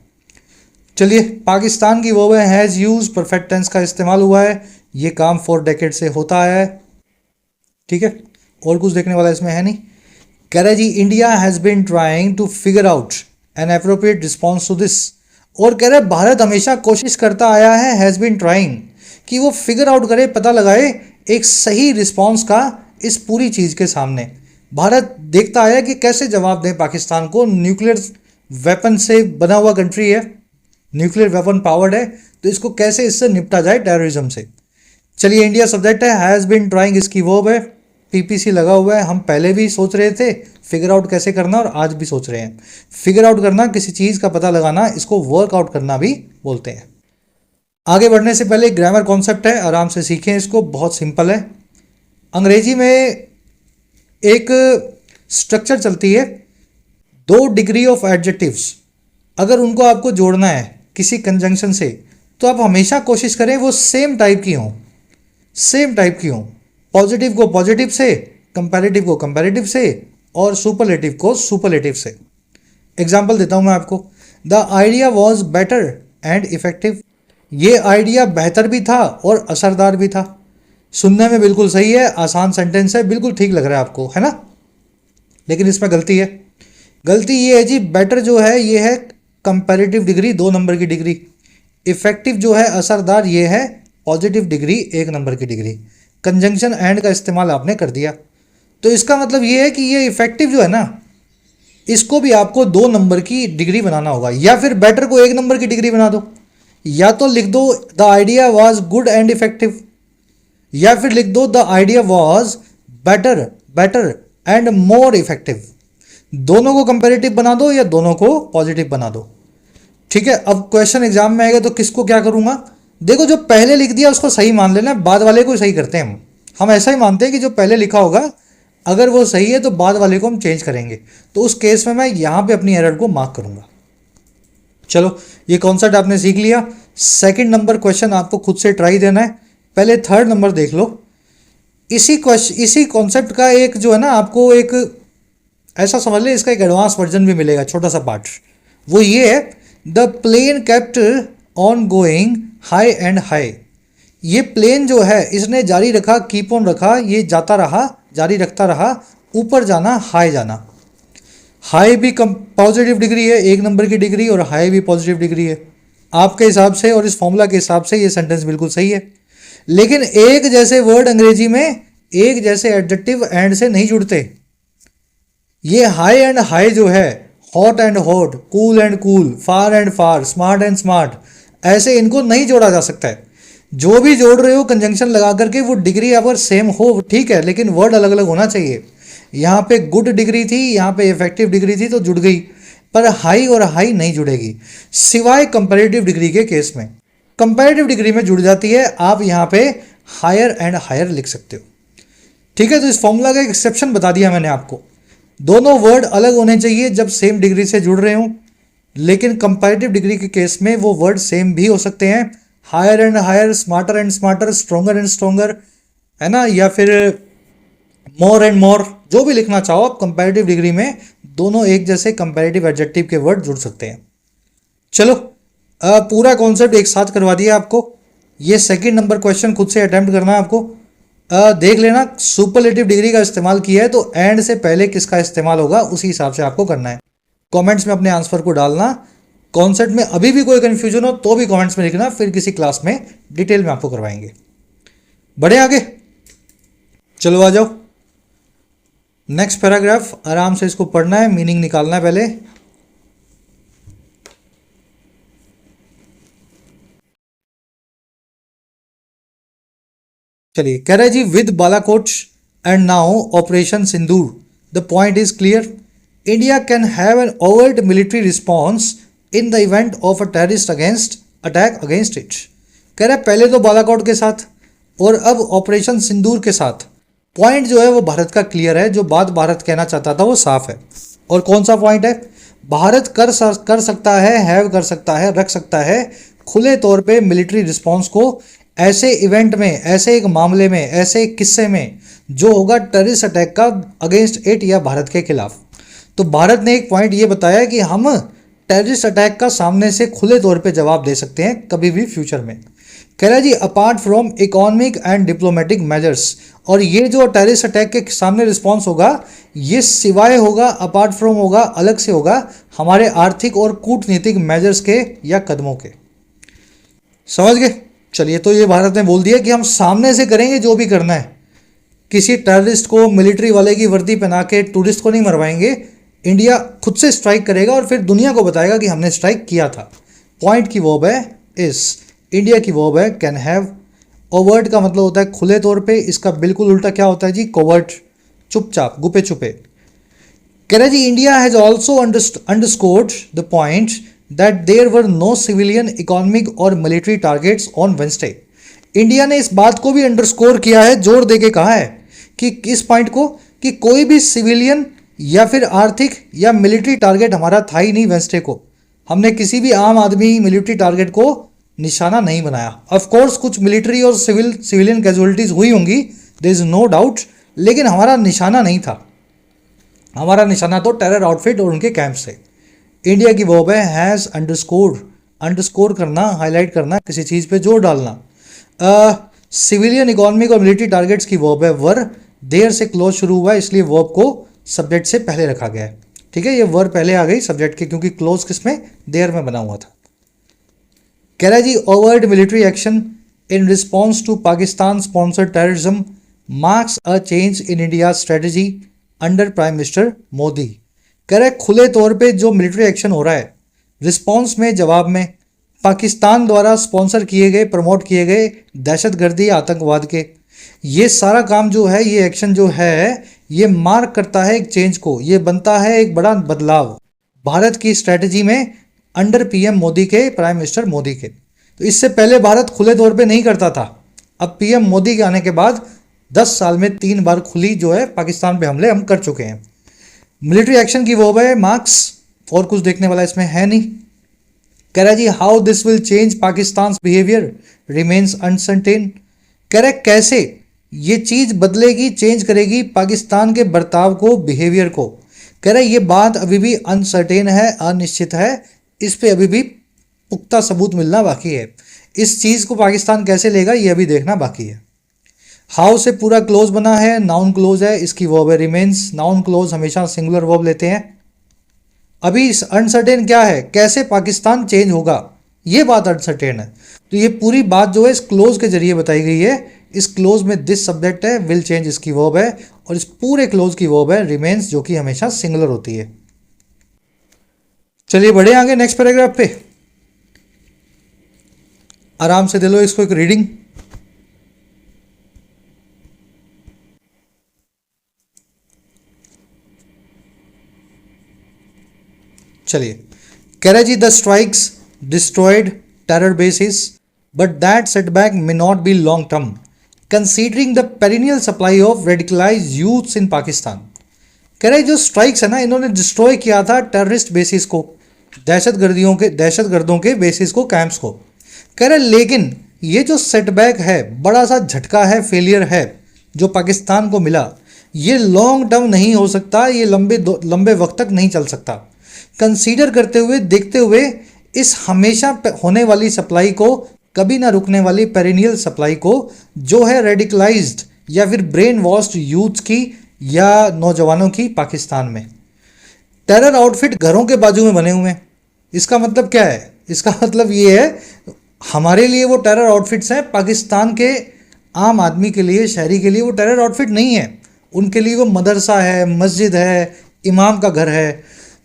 चलिए, पाकिस्तान की वो हैज़ यूज परफेक्ट टेंस का इस्तेमाल हुआ है। ये काम 4 डेकेड से होता है, ठीक है। और कुछ देखने वाला इसमें है नहीं। कह रहे जी India has been trying to figure out an appropriate response to this. और कह रहे भारत हमेशा कोशिश करता आया है, हैज़ बिन ट्राइंग, कि वो फिगर आउट करे, पता लगाए एक सही रिस्पॉन्स का इस पूरी चीज़ के सामने। भारत देखता आया कि कैसे जवाब दें पाकिस्तान को। न्यूक्लियर वेपन से बना हुआ कंट्री है, न्यूक्लियर वेपन पावर्ड है, तो इसको कैसे इससे निपटा जाए टेररिज्म से। चलिए, इंडिया सब्जेक्ट है, हैज़ बिन ट्राइंग इसकी वर्ब है, पीपीसी लगा हुआ है। हम पहले भी सोच रहे थे फिगर आउट कैसे करना, और आज भी सोच रहे हैं। फिगर आउट करना, किसी चीज़ का पता लगाना, इसको वर्कआउट करना भी बोलते हैं। आगे बढ़ने से पहले ग्रामर कॉन्सेप्ट है, आराम से सीखें इसको, बहुत सिंपल है। अंग्रेजी में एक स्ट्रक्चर चलती है, 2 डिग्री ऑफ एडजेक्टिव्स, अगर उनको आपको जोड़ना है किसी कंजंक्शन से, तो आप हमेशा कोशिश करें वो सेम टाइप की हों, सेम टाइप की हों। पॉजिटिव को पॉजिटिव से, कंपैरेटिव को कंपैरेटिव से, और सुपरलेटिव को सुपरलेटिव से। एग्जाम्पल देता हूँ मैं आपको। The idea was better and effective. ये आइडिया बेहतर भी था और असरदार भी था। सुनने में बिल्कुल सही है, आसान सेंटेंस है, बिल्कुल ठीक लग रहा है आपको, है ना। लेकिन इसमें गलती है। गलती ये है जी, बेटर जो है ये है कंपैरेटिव डिग्री, 2 नंबर की डिग्री। इफेक्टिव जो है असरदार, ये है पॉजिटिव डिग्री, 1 नंबर की डिग्री। कंजंक्शन एंड का इस्तेमाल आपने कर दिया, तो इसका मतलब ये है कि ये इफेक्टिव जो है ना, इसको भी आपको 2 नंबर की डिग्री बनाना होगा, या फिर बेटर को 1 नंबर की डिग्री बना दो, या तो लिख दो the idea was good and effective, या फिर लिख दो the idea was better and more effective. दोनों को कंपेरेटिव बना दो या दोनों को पॉजिटिव बना दो, ठीक है। अब क्वेश्चन एग्जाम में आएगा तो किसको क्या करूंगा? देखो, जो पहले लिख दिया उसको सही मान लेना, बाद वाले को सही करते हैं हम ऐसा ही मानते हैं कि जो पहले लिखा होगा अगर वो सही है तो बाद वाले को हम चेंज करेंगे। तो उस केस में मैं यहाँ पे अपनी एरर को मार्क करूंगा। चलो, ये कॉन्सेप्ट आपने सीख लिया। सेकंड नंबर क्वेश्चन आपको खुद से ट्राई देना है। पहले 3rd नंबर देख लो। इसी कॉन्सेप्ट का एक जो है ना, आपको एक ऐसा समझ ले, इसका एक एडवांस वर्जन भी मिलेगा, छोटा सा पार्ट। वो ये है, the plane kept on going high and high. ये प्लेन जो है इसने जारी रखा, कीप ऑन रखा, ये जाता रहा, जारी रखता रहा, ऊपर जाना, हाई जाना। हाई भी कम पॉजिटिव डिग्री है, 1 नंबर की डिग्री, और हाई भी पॉजिटिव डिग्री है। आपके हिसाब से और इस फॉर्मूला के हिसाब से ये सेंटेंस बिल्कुल सही है। लेकिन एक जैसे वर्ड अंग्रेजी में एक जैसे एडजेक्टिव एंड से नहीं जुड़ते। ये हाई एंड हाई जो है, hot and hot, cool and cool, far and far, smart and smart, ऐसे इनको नहीं जोड़ा जा सकता है। जो भी जोड़ रहे हो कंजंक्शन लगा करके, वो डिग्री अगर सेम हो ठीक है, लेकिन वर्ड अलग अलग होना चाहिए। यहाँ पे गुड डिग्री थी, यहाँ पे इफेक्टिव डिग्री थी तो जुड़ गई, पर हाई और हाई नहीं जुड़ेगी, सिवाय कंपैरेटिव डिग्री के केस में। कंपैरेटिव डिग्री में जुड़ जाती है, आप यहाँ पे हायर एंड हायर लिख सकते हो। ठीक है, तो इस फॉर्मूला का एक्सेप्शन बता दिया मैंने आपको। दोनों वर्ड अलग होने चाहिए जब सेम डिग्री से जुड़ रहे हों, लेकिन कंपैरेटिव डिग्री के केस में वो वर्ड सेम भी हो सकते हैं। Higher and higher, smarter and smarter, stronger and stronger, है ना, या फिर मोर एंड मोर, जो भी लिखना चाहो आप। कंपैरेटिव डिग्री में दोनों एक जैसे कंपैरेटिव एडजेक्टिव के वर्ड जुड़ सकते हैं। चलो, पूरा कॉन्सेप्ट एक साथ करवा दिया आपको। ये सेकंड नंबर क्वेश्चन खुद से अटेम्प्ट करना है आपको। देख लेना, सुपरलेटिव डिग्री का इस्तेमाल किया है तो एंड से पहले किसका इस्तेमाल होगा उसी हिसाब से आपको करना है। कमेंट्स में अपने आंसर को डालना। कॉन्सेप्ट में अभी भी कोई कंफ्यूजन हो तो भी कमेंट्स में लिखना, फिर किसी क्लास में डिटेल में आपको करवाएंगे। बढ़े आगे, चलो आ जाओ। नेक्स्ट पैराग्राफ, आराम से इसको पढ़ना है, मीनिंग निकालना है पहले। चलिए, कह रहा है जी, with Balakot and now operation Sindoor the point is clear, India can have an overt military response in the event of a terrorist attack against it. कह रहा है पहले तो बालाकोट के साथ और अब ऑपरेशन सिंदूर के साथ पॉइंट जो है वो भारत का क्लियर है। जो बात भारत कहना चाहता था वो साफ है। और कौन सा पॉइंट है? भारत कर सकता है, हैव कर सकता है, रख सकता है खुले तौर पे मिलिट्री रिस्पॉन्स को ऐसे इवेंट में, ऐसे एक मामले में, ऐसे एक किस्से में जो होगा टेररिस्ट अटैक का अगेंस्ट इट या भारत के खिलाफ। तो भारत ने एक पॉइंट ये बताया कि हम टेररिस्ट अटैक का सामने से खुले तौर पे जवाब दे सकते हैं कभी भी फ्यूचर में। कह रहा है जी, apart from economic and diplomatic measures, और ये जो टेररिस्ट अटैक के सामने रिस्पॉन्स होगा ये सिवाय होगा, अपार्ट फ्रॉम होगा, अलग से होगा हमारे आर्थिक और कूटनीतिक मेजर्स के या कदमों के। समझ गए? चलिए, तो ये भारत ने बोल दिया कि हम सामने से करेंगे जो भी करना है। किसी टेररिस्ट को मिलिट्री वाले की वर्दी पहना के टूरिस्ट को नहीं मरवाएंगे, इंडिया खुद से स्ट्राइक करेगा और फिर दुनिया को बताएगा कि हमने स्ट्राइक किया था। पॉइंट की वर्ब है इस, इंडिया की वर्ब है कैन हैव। ओवर्ट का मतलब होता है खुले तौर पे, इसका बिल्कुल उल्टा क्या होता है जी? कोवर्ट, चुपचाप, गुपे छुपे। कह रहा जी, India has also underscored the point that there were no civilian, economic और military targets on Wednesday. India ने इस बात को भी अंडरस्कोर किया है, जोर दे के कहा है कि इस पॉइंट को, कि कोई भी सिविलियन या फिर आर्थिक या मिलिट्री टारगेट हमारा था ही नहीं वेडनेसडे को। हमने किसी भी आम आदमी मिलिट्री टारगेट को निशाना नहीं बनाया। ऑफ कोर्स कुछ मिलिट्री और सिविलियन कैजुअलिटीज हुई होंगी, देयर इज नो डाउट, लेकिन हमारा निशाना नहीं था। हमारा निशाना तो टेरर आउटफिट और उनके कैंप से। इंडिया की वर्ब है हैज़ अंडरस्कोर, अंडरस्कोर करना, हाईलाइट करना, किसी चीज़ पे जोर डालना। सिविलियन, इकोनॉमिक और मिलिट्री टारगेट्स की वर्ब है वर, देयर से क्लोज शुरू हुआ है इसलिए वर्ब को सब्जेक्ट से पहले रखा गया है। ठीक है, ये वर्ब पहले आ गई सब्जेक्ट के, क्योंकि क्लोज किसमें? देयर में बना हुआ था। कह रहा है जी, overt military action in response to Pakistan sponsored terrorism marks a change in India strategy under prime minister Modi. कह रहा है खुले तौर पे जो मिलिट्री एक्शन हो रहा है रिस्पॉन्स में, जवाब में, पाकिस्तान द्वारा स्पॉन्सर किए गए, प्रमोट किए गए दहशतगर्दी, आतंकवाद के, ये सारा काम जो है, ये एक्शन जो है, ये मार्क करता है एक चेंज को, ये बनता है एक बड़ा बदलाव भारत की स्ट्रेटजी में अंडर पीएम मोदी के, प्राइम मिनिस्टर मोदी के। तो इससे पहले भारत खुले तौर पे नहीं करता था। अब पीएम मोदी के आने के बाद 10 साल में 3 बार खुली जो है पाकिस्तान पे हमले हम कर चुके हैं। मिलिट्री एक्शन की वो है मार्क्स, और कुछ देखने वाला इसमें है नहीं। कह रहा जी, how this will change Pakistan behaviour remains uncertain. कह रहा है कैसे ये चीज़ बदलेगी, चेंज करेगी पाकिस्तान के बर्ताव को, बिहेवियर को। कह रहा है ये बात अभी भी अनसर्टेन है, अनिश्चित है, इस पे अभी भी पुख्ता सबूत मिलना बाकी है। इस चीज़ को पाकिस्तान कैसे लेगा ये अभी देखना बाकी है। हाउ से पूरा क्लोज बना है, नाउन क्लोज है, इसकी वर्ब है रिमेन्स। नाउन क्लोज हमेशा सिंगुलर वर्ब लेते हैं। अभी अनसर्टेन क्या है, कैसे पाकिस्तान चेंज होगा, ये बात अनसर्टेन है। तो ये पूरी बात जो है इस क्लोज के जरिए बताई गई है। इस क्लोज में दिस सब्जेक्ट है, विल चेंज इसकी वर्ब है, और इस पूरे क्लोज की वर्ब है रिमेन्स, जो कि हमेशा सिंगुलर होती है। चलिए बढ़े आगे नेक्स्ट पैराग्राफ पे। आराम से दे लो इसको एक रीडिंग। चलिए, कह रहा है जी the strikes destroyed terror bases but that setback may not be long term considering the perennial supply of radicalise youths in Pakistan. कह रहे जो स्ट्राइक्स है ना, इन्होंने डिस्ट्रॉय किया था टेररिस्ट बेसिस को, दहशतगर्दों के बेसिस को, कैंप्स को। कह रहे लेकिन ये जो सेटबैक है, बड़ा सा झटका है, फेलियर है जो पाकिस्तान को मिला, ये लॉन्ग टर्म नहीं हो सकता, ये लंबे वक्त तक नहीं चल सकता। कंसीडर करते हुए, देखते हुए इस हमेशा होने वाली सप्लाई को, कभी ना रुकने वाली पेरिनियल सप्लाई को, जो है रेडिकलाइज्ड या फिर ब्रेन वॉश्ड यूथ की या नौजवानों की पाकिस्तान में। टेरर आउटफिट घरों के बाजू में बने हुए हैं। इसका मतलब क्या है? इसका मतलब ये है हमारे लिए वो टेरर आउटफिट्स हैं, पाकिस्तान के आम आदमी के लिए, शहरी के लिए वो टेरर आउटफिट नहीं है। उनके लिए वो मदरसा है, मस्जिद है, इमाम का घर है।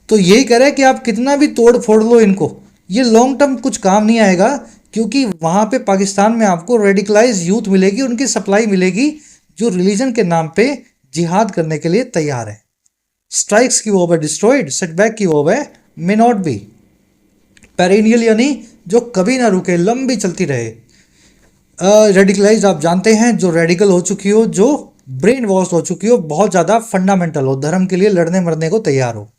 तो यही कह रहा है कि आप कितना भी तोड़ फोड़ लो इनको, ये लॉन्ग टर्म कुछ काम नहीं आएगा, क्योंकि वहाँ पे पाकिस्तान में आपको रेडिकलाइज यूथ मिलेगी, उनकी सप्लाई मिलेगी जो रिलीजन के नाम पे जिहाद करने के लिए तैयार है। स्ट्राइक्स की वर्ब है डिस्ट्रॉयड, सेटबैक की वर्ब है मे नॉट बी, पेरिनियल यानी जो कभी ना रुके, लंबी चलती रहे। रेडिकलाइज आप जानते हैं, जो रेडिकल हो चुकी हो, जो ब्रेन वॉश हो चुकी हो, बहुत ज़्यादा फंडामेंटल हो, धर्म के लिए लड़ने मरने को तैयार हो।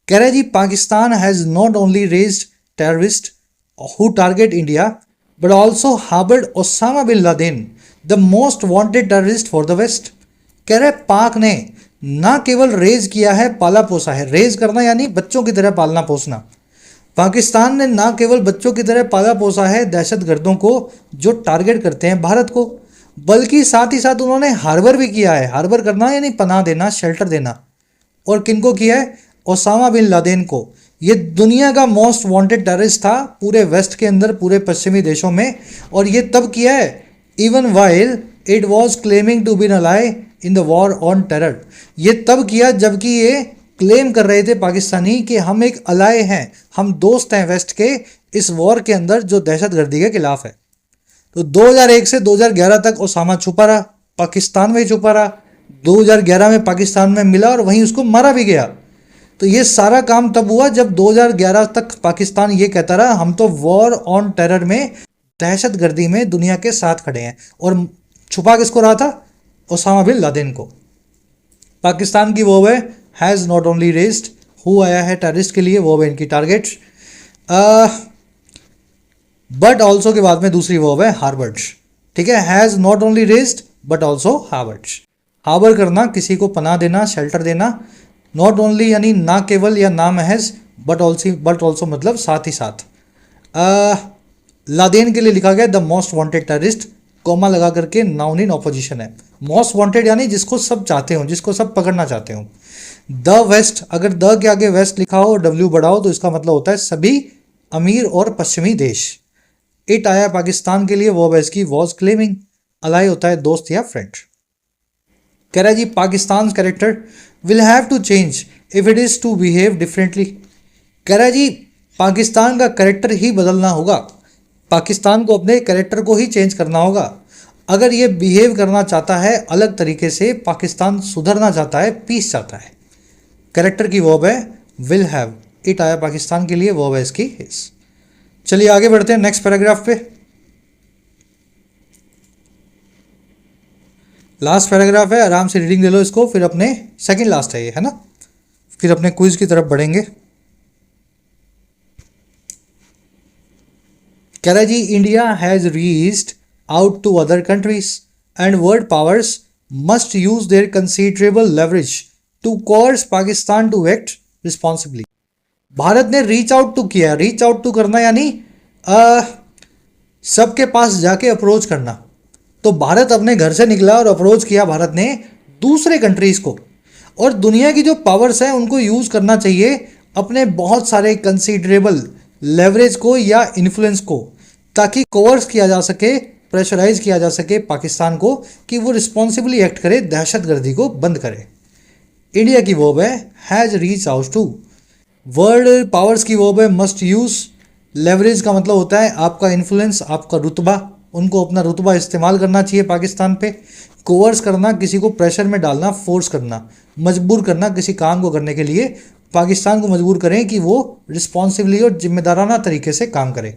कह रहे जी Pakistan has not only raised terrorist who target India but also harboured Osama bin Laden the most wanted terrorist for the west. कह रहे पाक ने ना केवल रेज किया है, पाला पोसा है। रेज करना यानी बच्चों की तरह पालना पोसना। पाकिस्तान ने ना केवल बच्चों की तरह पाला पोसा है दहशतगर्दों को जो टारगेट करते हैं भारत को, बल्कि साथ ही साथ उन्होंने हार्बर भी किया है। हार्बर करना यानी पनाह देना, शेल्टर देना। और किनको किया है? ओसामा बिन लादेन को। ये दुनिया का मोस्ट वांटेड टेररिस्ट था पूरे वेस्ट के अंदर, पूरे पश्चिमी देशों में। और ये तब किया है even while it was claiming to be an ally in the war on terror. ये तब किया जबकि ये क्लेम कर रहे थे पाकिस्तानी कि हम एक अलाय हैं, हम दोस्त हैं वेस्ट के इस वॉर के अंदर जो दहशतगर्दी के खिलाफ है। तो 2001 से 2011 तक ओसामा छुपा रहा, पाकिस्तान में छुपा रहा। 2011 में पाकिस्तान में मिला और वहीं उसको मारा भी गया। तो ये सारा काम तब हुआ जब 2011 तक पाकिस्तान ये कहता रहा हम तो वॉर ऑन टेरर में, दहशतगर्दी में दुनिया के साथ खड़े हैं। और छुपा किसको रहा था? ओसामा बिन लादेन को। पाकिस्तान की वो है has not only raised, who आया है टेररिस्ट के लिए, वो है इनकी टारगेट। बट ऑल्सो के बाद में दूसरी वर्ब है हार्बर्ड। ठीक है, has not only raised but also harboured. Harbour करना, किसी को पनाह देना, शेल्टर देना। नॉट ओनली यानी ना केवल या ना महज, बट ऑल्सो मतलब साथ ही साथ। लादेन के लिए लिखा गया the most wanted terrorist, comma लगा करके, नाउन इन ऑपोजिशन है। मोस्ट वांटेड यानी जिसको सब चाहते हो, जिसको सब पकड़ना चाहते हो। द वेस्ट, अगर द के आगे वेस्ट लिखा हो, डब्ल्यू बढ़ाओ, तो इसका मतलब होता है सभी अमीर और पश्चिमी देश। इट आया पाकिस्तान के लिए, वो इसकी वॉज क्लेमिंग। अलाई होता है दोस्त या फ्रेंड। कह रहा है जी Pakistan character will have to change if it is to behave differently. कह रहा है जी पाकिस्तान का कैरेक्टर ही बदलना होगा, पाकिस्तान को अपने कैरेक्टर को ही चेंज करना होगा अगर ये बिहेव करना चाहता है अलग तरीके से। पाकिस्तान सुधरना चाहता है, पीस चाहता है। कैरेक्टर की वर्ब है विल हैव। इट आया पाकिस्तान के लिए, वर्ब है इसकी हिज। चलिए आगे बढ़ते हैं नेक्स्ट पैराग्राफ पे। लास्ट पैराग्राफ है, आराम से रीडिंग ले लो इसको, फिर अपने सेकंड लास्ट है ये, है ना, फिर अपने क्विज की तरफ बढ़ेंगे। कह रहा जी India has reached out to other countries and world powers must use their considerable leverage to coerce Pakistan to act responsibly. Bharat ने रीच आउट टू किया। रीच आउट टू करना यानी सबके पास जाके अप्रोच करना। तो भारत अपने घर से निकला और अप्रोच किया भारत ने दूसरे कंट्रीज को, और दुनिया की जो पावर्स हैं उनको यूज़ करना चाहिए अपने बहुत सारे कंसीडरेबल लेवरेज को या इन्फ्लुएंस को, ताकि कोवर्स किया जा सके, प्रेशराइज किया जा सके पाकिस्तान को कि वो रिस्पॉन्सिबली एक्ट करे, दहशतगर्दी को बंद करे। इंडिया की वर्ब है has reach out to. World powers की वर्ब है मस्ट यूज़। लेवरेज का मतलब होता है आपका इन्फ्लुएंस, आपका रुतबा, उनको अपना रुतबा इस्तेमाल करना चाहिए पाकिस्तान पे। कोवर्स करना, किसी को प्रेशर में डालना, फोर्स करना, मजबूर करना किसी काम को करने के लिए, पाकिस्तान को मजबूर करें कि वो रिस्पॉन्सिबली और जिम्मेदाराना तरीके से काम करे।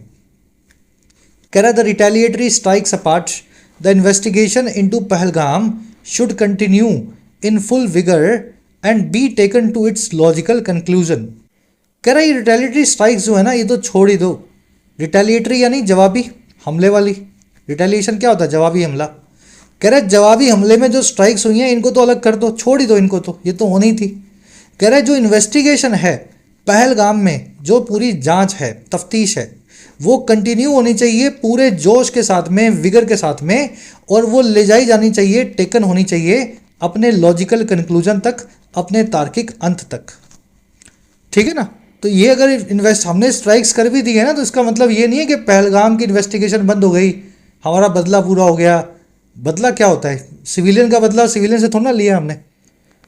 कह रहा the retaliatory strikes apart, the investigation into Pahalgam should continue in full vigour and be taken to its logical conclusion. कह रहा ये रिटेलिएटरी स्ट्राइक्स जो है ना, ये तो छोड़ ही दो। रिटेलिएटरी यानी जवाबी हमले वाली। रिटेलिएशन क्या होता है? जवाबी हमला। कह रहा है जवाबी हमले में जो स्ट्राइक्स हुई हैं इनको तो अलग कर दो, छोड़ ही दो इनको, तो ये तो होनी थी। कह रहा है जो इन्वेस्टिगेशन है पहलगाम में, जो पूरी जांच है, तफ्तीश है, वो कंटिन्यू होनी चाहिए पूरे जोश के साथ में, विगर के साथ में, और वो ले जाई जानी चाहिए, टेकन होनी चाहिए अपने लॉजिकल कंक्लूजन तक, अपने तार्किक अंत तक। ठीक है ना? तो ये अगर हमने स्ट्राइक्स कर भी दी है ना, तो इसका मतलब ये नहीं है कि पहलगाम की इन्वेस्टिगेशन बंद हो गई, हमारा बदला पूरा हो गया। बदला क्या होता है? सिविलियन का बदला सिविलियन से थोड़ा ना लिया हमने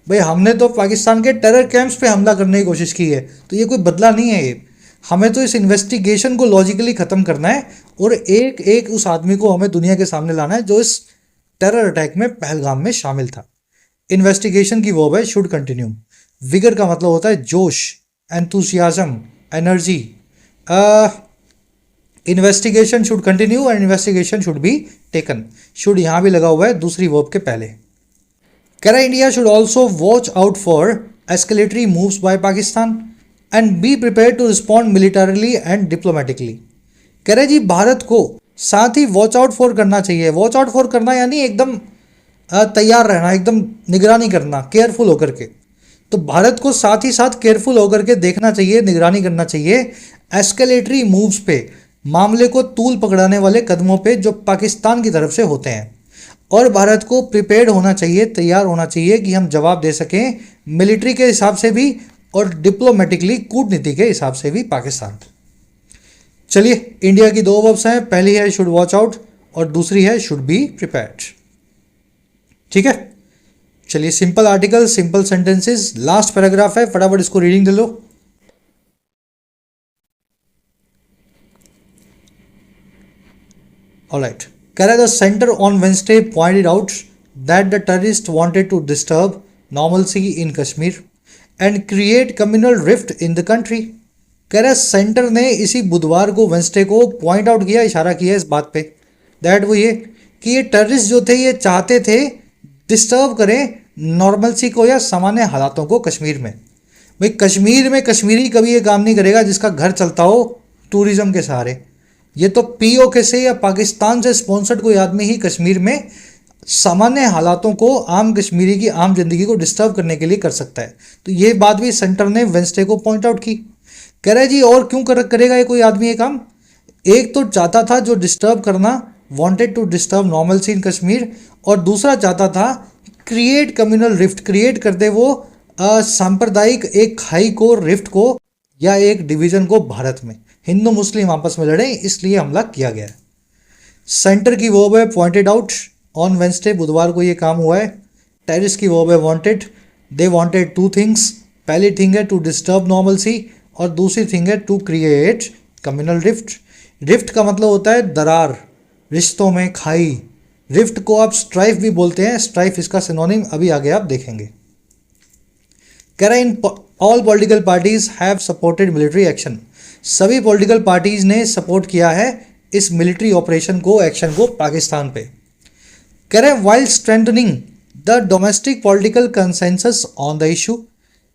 भाई, हमने तो पाकिस्तान के टेरर कैंप्स पे हमला करने की कोशिश की है, तो ये कोई बदला नहीं है। ये हमें तो इस इन्वेस्टिगेशन को लॉजिकली ख़त्म करना है, और एक एक उस आदमी को हमें दुनिया के सामने लाना है जो इस टेरर अटैक में पहलगाम में शामिल था। इन्वेस्टिगेशन की वर्ब है शुड कंटिन्यू। विगर का मतलब होता है जोश, enthusiasm, energy. Investigation should continue and investigation should be taken. Should यहाँ भी लगा हुआ है दूसरी वर्ब के पहले। कह रहा India should also watch out for escalatory moves by Pakistan and be prepare to respond militarily and diplomatically. कह रहे जी भारत को साथ ही वॉच आउट फॉर करना चाहिए। वॉच आउट फॉर करना यानी एकदम तैयार रहना, एकदम निगरानी करना, केयरफुल होकर के। तो भारत को साथ ही साथ केयरफुल होकर के देखना चाहिए, निगरानी करना चाहिए एस्केलेटरी मूव्स पे, मामले को तूल पकड़ाने वाले कदमों पे जो पाकिस्तान की तरफ से होते हैं। और भारत को प्रिपेयर्ड होना चाहिए, तैयार होना चाहिए कि हम जवाब दे सकें मिलिट्री के हिसाब से भी और डिप्लोमेटिकली, कूटनीति के हिसाब से भी पाकिस्तान। चलिए, इंडिया की दो वर्ब्स हैं, पहली है शुड वॉच आउट और दूसरी है शुड बी प्रिपेयर्ड। ठीक है, चलिए simple article, simple sentences, last paragraph है, फटाफट इसको रीडिंग दे लो। ऑलराइट, कह रहा है the centre on Wednesday pointed out that the terrorist wanted to disturb normalcy in Kashmir and create communal rift in the country. कह रहा है सेंटर ने इसी बुधवार को, वेंसडे को, पॉइंट आउट किया, इशारा किया इस बात पे, दैट वो ये कि ये टेररिस्ट जो थे ये चाहते थे डिस्टर्ब करें नॉर्मलसी को या सामान्य हालातों को कश्मीर में। भाई कश्मीर में कश्मीरी कभी ये काम नहीं करेगा जिसका घर चलता हो टूरिज्म के सहारे। ये तो पीओके से या पाकिस्तान से स्पॉन्सर्ड कोई आदमी ही कश्मीर में सामान्य हालातों को, आम कश्मीरी की आम जिंदगी को डिस्टर्ब करने के लिए कर सकता है। तो ये बात भी सेंटर ने वेंसडे को पॉइंट आउट की। कह रहा है जी और क्यों करेगा ये कोई आदमी ये काम? एक तो चाहता था जो डिस्टर्ब करना, wanted to disturb normalcy in Kashmir, और दूसरा चाहता था क्रिएट कम्युनल रिफ्ट, क्रिएट कर दे वो सांप्रदायिक एक खाई को, रिफ्ट को या एक डिवीजन को भारत में, हिंदू मुस्लिम आपस में लड़े, इसलिए हमला किया गया है। सेंटर की वर्ब है पॉइंटेड आउट, ऑन वेंसडे बुधवार को ये काम हुआ है। टेररिस्ट की वर्ब है wanted, they wanted two things, पहली थिंग है टू डिस्टर्ब नॉर्मलसी और दूसरी थिंग है to create communal rift. Rift का मतलब होता है दरार, रिश्तों में खाई। रिफ्ट को आप स्ट्राइफ भी बोलते हैं, स्ट्राइफ इसका सिनोनिम अभी आगे आप देखेंगे। कह रहा है in all political parties have supported military action. सभी पॉलिटिकल पार्टीज ने सपोर्ट किया है इस मिलिट्री ऑपरेशन को, एक्शन को पाकिस्तान पे। कह रहे हैं while strengthening the domestic political consensus on the issue,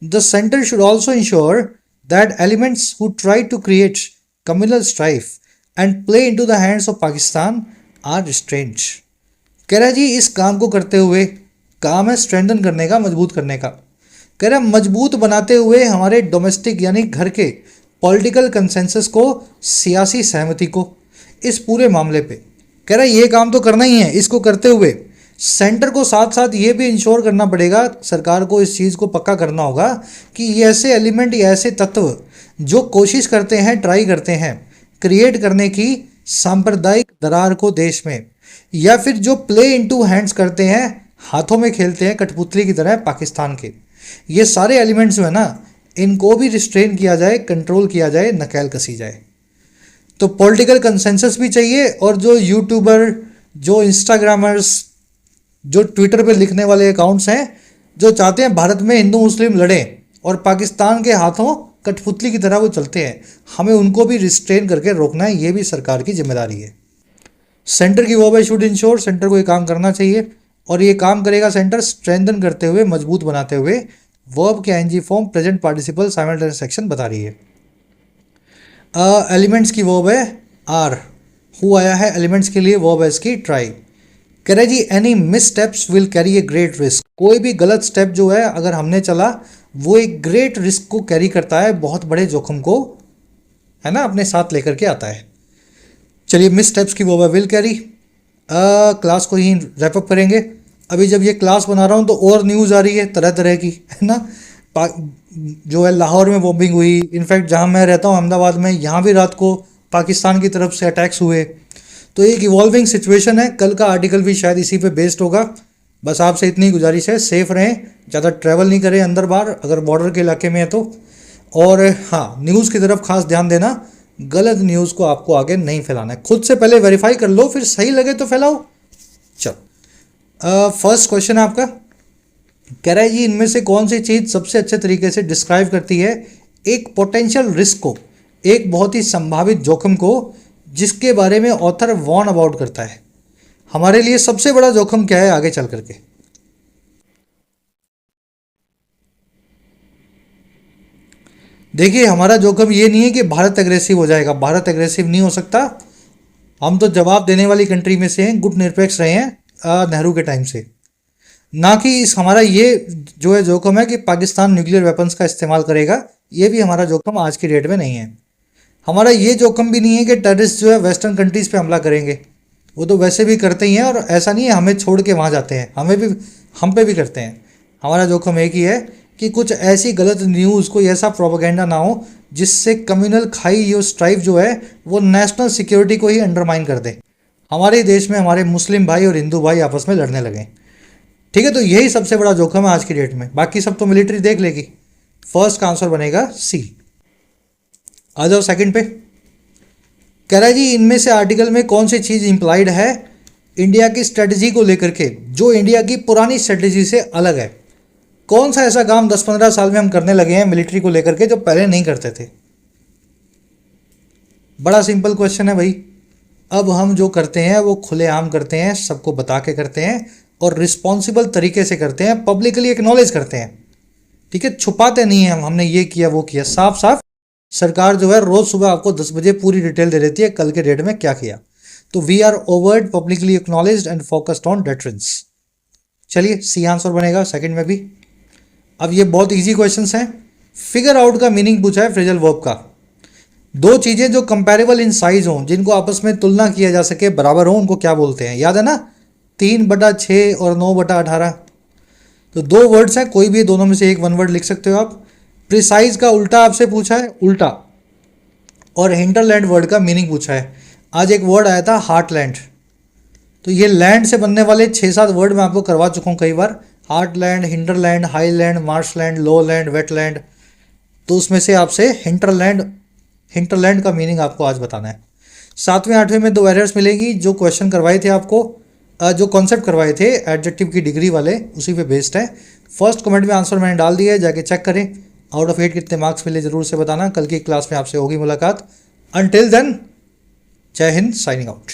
the centre should also ensure that elements who try to create communal strife and play into the hands of Pakistan are restrained. कह रहा है जी इस काम को करते हुए, काम है स्ट्रेंथन करने का, मजबूत करने का। कह रहा है मजबूत बनाते हुए हमारे डोमेस्टिक यानी घर के पॉलिटिकल कंसेंसस को, सियासी सहमति को, इस पूरे मामले पे। कह रहा है ये काम तो करना ही है, इसको करते हुए सेंटर को साथ साथ ये भी इंश्योर करना पड़ेगा, सरकार को इस चीज़ को पक्का करना होगा कि ये ऐसे एलिमेंट या ऐसे तत्व जो कोशिश करते हैं, ट्राई करते हैं क्रिएट करने की सांप्रदायिक दरार को देश में, या फिर जो प्ले इनटू हैंड्स करते हैं, हाथों में खेलते हैं कठपुतली की तरह पाकिस्तान के, ये सारे एलिमेंट्स जो है ना, इनको भी रिस्ट्रेन किया जाए, कंट्रोल किया जाए, नकेल कसी जाए। तो पॉलिटिकल कंसेंसस भी चाहिए, और जो यूट्यूबर, जो इंस्टाग्रामर्स, जो ट्विटर पे लिखने वाले अकाउंट्स हैं, जो चाहते हैं भारत में हिंदू मुस्लिम लड़ें और पाकिस्तान के हाथों कठपुतली की तरह वो चलते हैं, हमें उनको भी रिस्ट्रेन करके रोकना है, ये भी सरकार की जिम्मेदारी है। सेंटर की वर्ब शुड इंश्योर, सेंटर को ये काम करना चाहिए, और ये काम करेगा सेंटर स्ट्रेंथन करते हुए, मजबूत बनाते हुए। वर्ब के ING form present participle simultaneous section बता रही है। एलिमेंट्स की वर्ब है आर, हु आया है एलिमेंट्स के लिए, वर्ब है इसकी ट्राई। कह रहे जी any missteps will carry a great risk, कोई भी गलत स्टेप जो है अगर हमने चला वो एक ग्रेट रिस्क को कैरी करता है, बहुत बड़े जोखिम को है ना अपने साथ लेकर के आता है। चलिए मिस स्टेप्स की वो विल कैरी। क्लास को ही रैप अप करेंगे। अभी जब ये क्लास बना रहा हूँ तो और न्यूज़ आ रही है तरह तरह की, है ना। जो है लाहौर में बॉम्बिंग हुई, इनफैक्ट जहाँ मैं रहता हूँ अहमदाबाद में, यहाँ भी रात को पाकिस्तान की तरफ से अटैक्स हुए। तो एक इवॉल्विंग सिचुएशन है, कल का आर्टिकल भी शायद इसी पे बेस्ड होगा। बस आपसे इतनी गुजारिश है, सेफ रहें, ज़्यादा ट्रैवल नहीं करें अंदर बाहर अगर बॉर्डर के इलाके में है तो। और हाँ, न्यूज़ की तरफ खास ध्यान देना, गलत न्यूज़ को आपको आगे नहीं फैलाना है, खुद से पहले वेरीफाई कर लो, फिर सही लगे तो फैलाओ। चलो फर्स्ट क्वेश्चन है आपका, कह रहा है जी इनमें से कौन सी चीज़ सबसे अच्छे तरीके से डिस्क्राइब करती है एक पोटेंशियल रिस्क को, एक बहुत ही संभावित जोखिम को, जिसके बारे में ऑथर वॉर्न अबाउट करता है। हमारे लिए सबसे बड़ा जोखिम क्या है आगे चल करके। देखिए हमारा जोखिम ये नहीं है कि भारत एग्रेसिव हो जाएगा, भारत एग्रेसिव नहीं हो सकता। हम तो जवाब देने वाली कंट्री में से हैं, गुट निरपेक्ष रहे हैं नेहरू के टाइम से। ना कि इस हमारा ये जो है जोखिम है कि पाकिस्तान न्यूक्लियर वेपन्स का इस्तेमाल करेगा, ये भी हमारा जोखिम आज की डेट में नहीं है। हमारा ये जोखिम भी नहीं है कि टेररिस्ट जो है वेस्टर्न कंट्रीज़ पे हमला करेंगे, वो तो वैसे भी करते ही हैं, और ऐसा नहीं है हमें छोड़ के वहाँ जाते हैं, हम पे भी करते हैं। हमारा जोखिम एक ही है कि कुछ ऐसी गलत न्यूज़, कोई ऐसा प्रोपेगेंडा ना हो जिससे कम्युनल खाई यो स्ट्राइव जो है वो नेशनल सिक्योरिटी को ही अंडरमाइन कर दे, हमारे देश में हमारे मुस्लिम भाई और हिंदू भाई आपस में लड़ने लगें। ठीक है, तो यही सबसे बड़ा जोखिम है आज की डेट में, बाकी सब तो मिलिट्री देख लेगी। फर्स्ट का आंसर बनेगा सी। आ जाओ सेकंड पे। कह रहा है जी इनमें से आर्टिकल में कौन सी चीज़ इंप्लाइड है इंडिया की स्ट्रेटजी को लेकर के, जो इंडिया की पुरानी स्ट्रेटजी से अलग है। कौन सा ऐसा काम 10-15 साल में हम करने लगे हैं मिलिट्री को लेकर के जो पहले नहीं करते थे। बड़ा सिंपल क्वेश्चन है भाई। अब हम जो करते हैं वो खुलेआम करते हैं, सबको बता के करते हैं, और रिस्पॉन्सिबल तरीके से करते हैं, पब्लिकली एक्नॉलेज करते हैं। ठीक है, छुपाते नहीं हैं हमने ये किया वो किया, साफ साफ सरकार जो है रोज़ सुबह आपको 10 बजे पूरी डिटेल दे देती है कल के डेट में क्या किया। तो we are overt, publicly acknowledged and focused on deterrence. चलिए सी आंसर बनेगा सेकंड में भी। अब ये बहुत इजी क्वेश्चंस हैं। फिगर आउट का मीनिंग पूछा है फ्रेजल वर्ब का। दो चीज़ें जो कंपेरेबल इन साइज हों, जिनको आपस में तुलना किया जा सके, बराबर हों, उनको क्या बोलते हैं, याद है ना, 3/6 और 9/18। तो दो वर्ड्स हैं, कोई भी दोनों में से एक वन वर्ड लिख सकते हो आप। प्रिसाइज का उल्टा आपसे पूछा है, उल्टा, और हिंटरलैंड वर्ड का मीनिंग पूछा है। आज एक वर्ड आया था हार्टलैंड, तो ये लैंड से बनने वाले 6-7 वर्ड मैं आपको करवा चुका हूँ कई बार। Heartland, hinterland, highland, marshland, lowland, wetland. तो उसमें से आपसे हिंटरलैंड का मीनिंग आपको आज बताना है। 7वें 8वें में 2 एरर्स मिलेगी, जो क्वेश्चन करवाए थे आपको, जो कॉन्सेप्ट करवाए थे एडजेक्टिव की डिग्री वाले, उसी पे बेस्ड है। फर्स्ट कमेंट में आंसर मैंने डाल दिया है, जाके चेक करें। आउट ऑफ 8 कितने मार्क्स मिले ज़रूर से बताना। कल की क्लास में आपसे होगी मुलाकात। अनटिल देन, जय हिंद, साइनिंग आउट।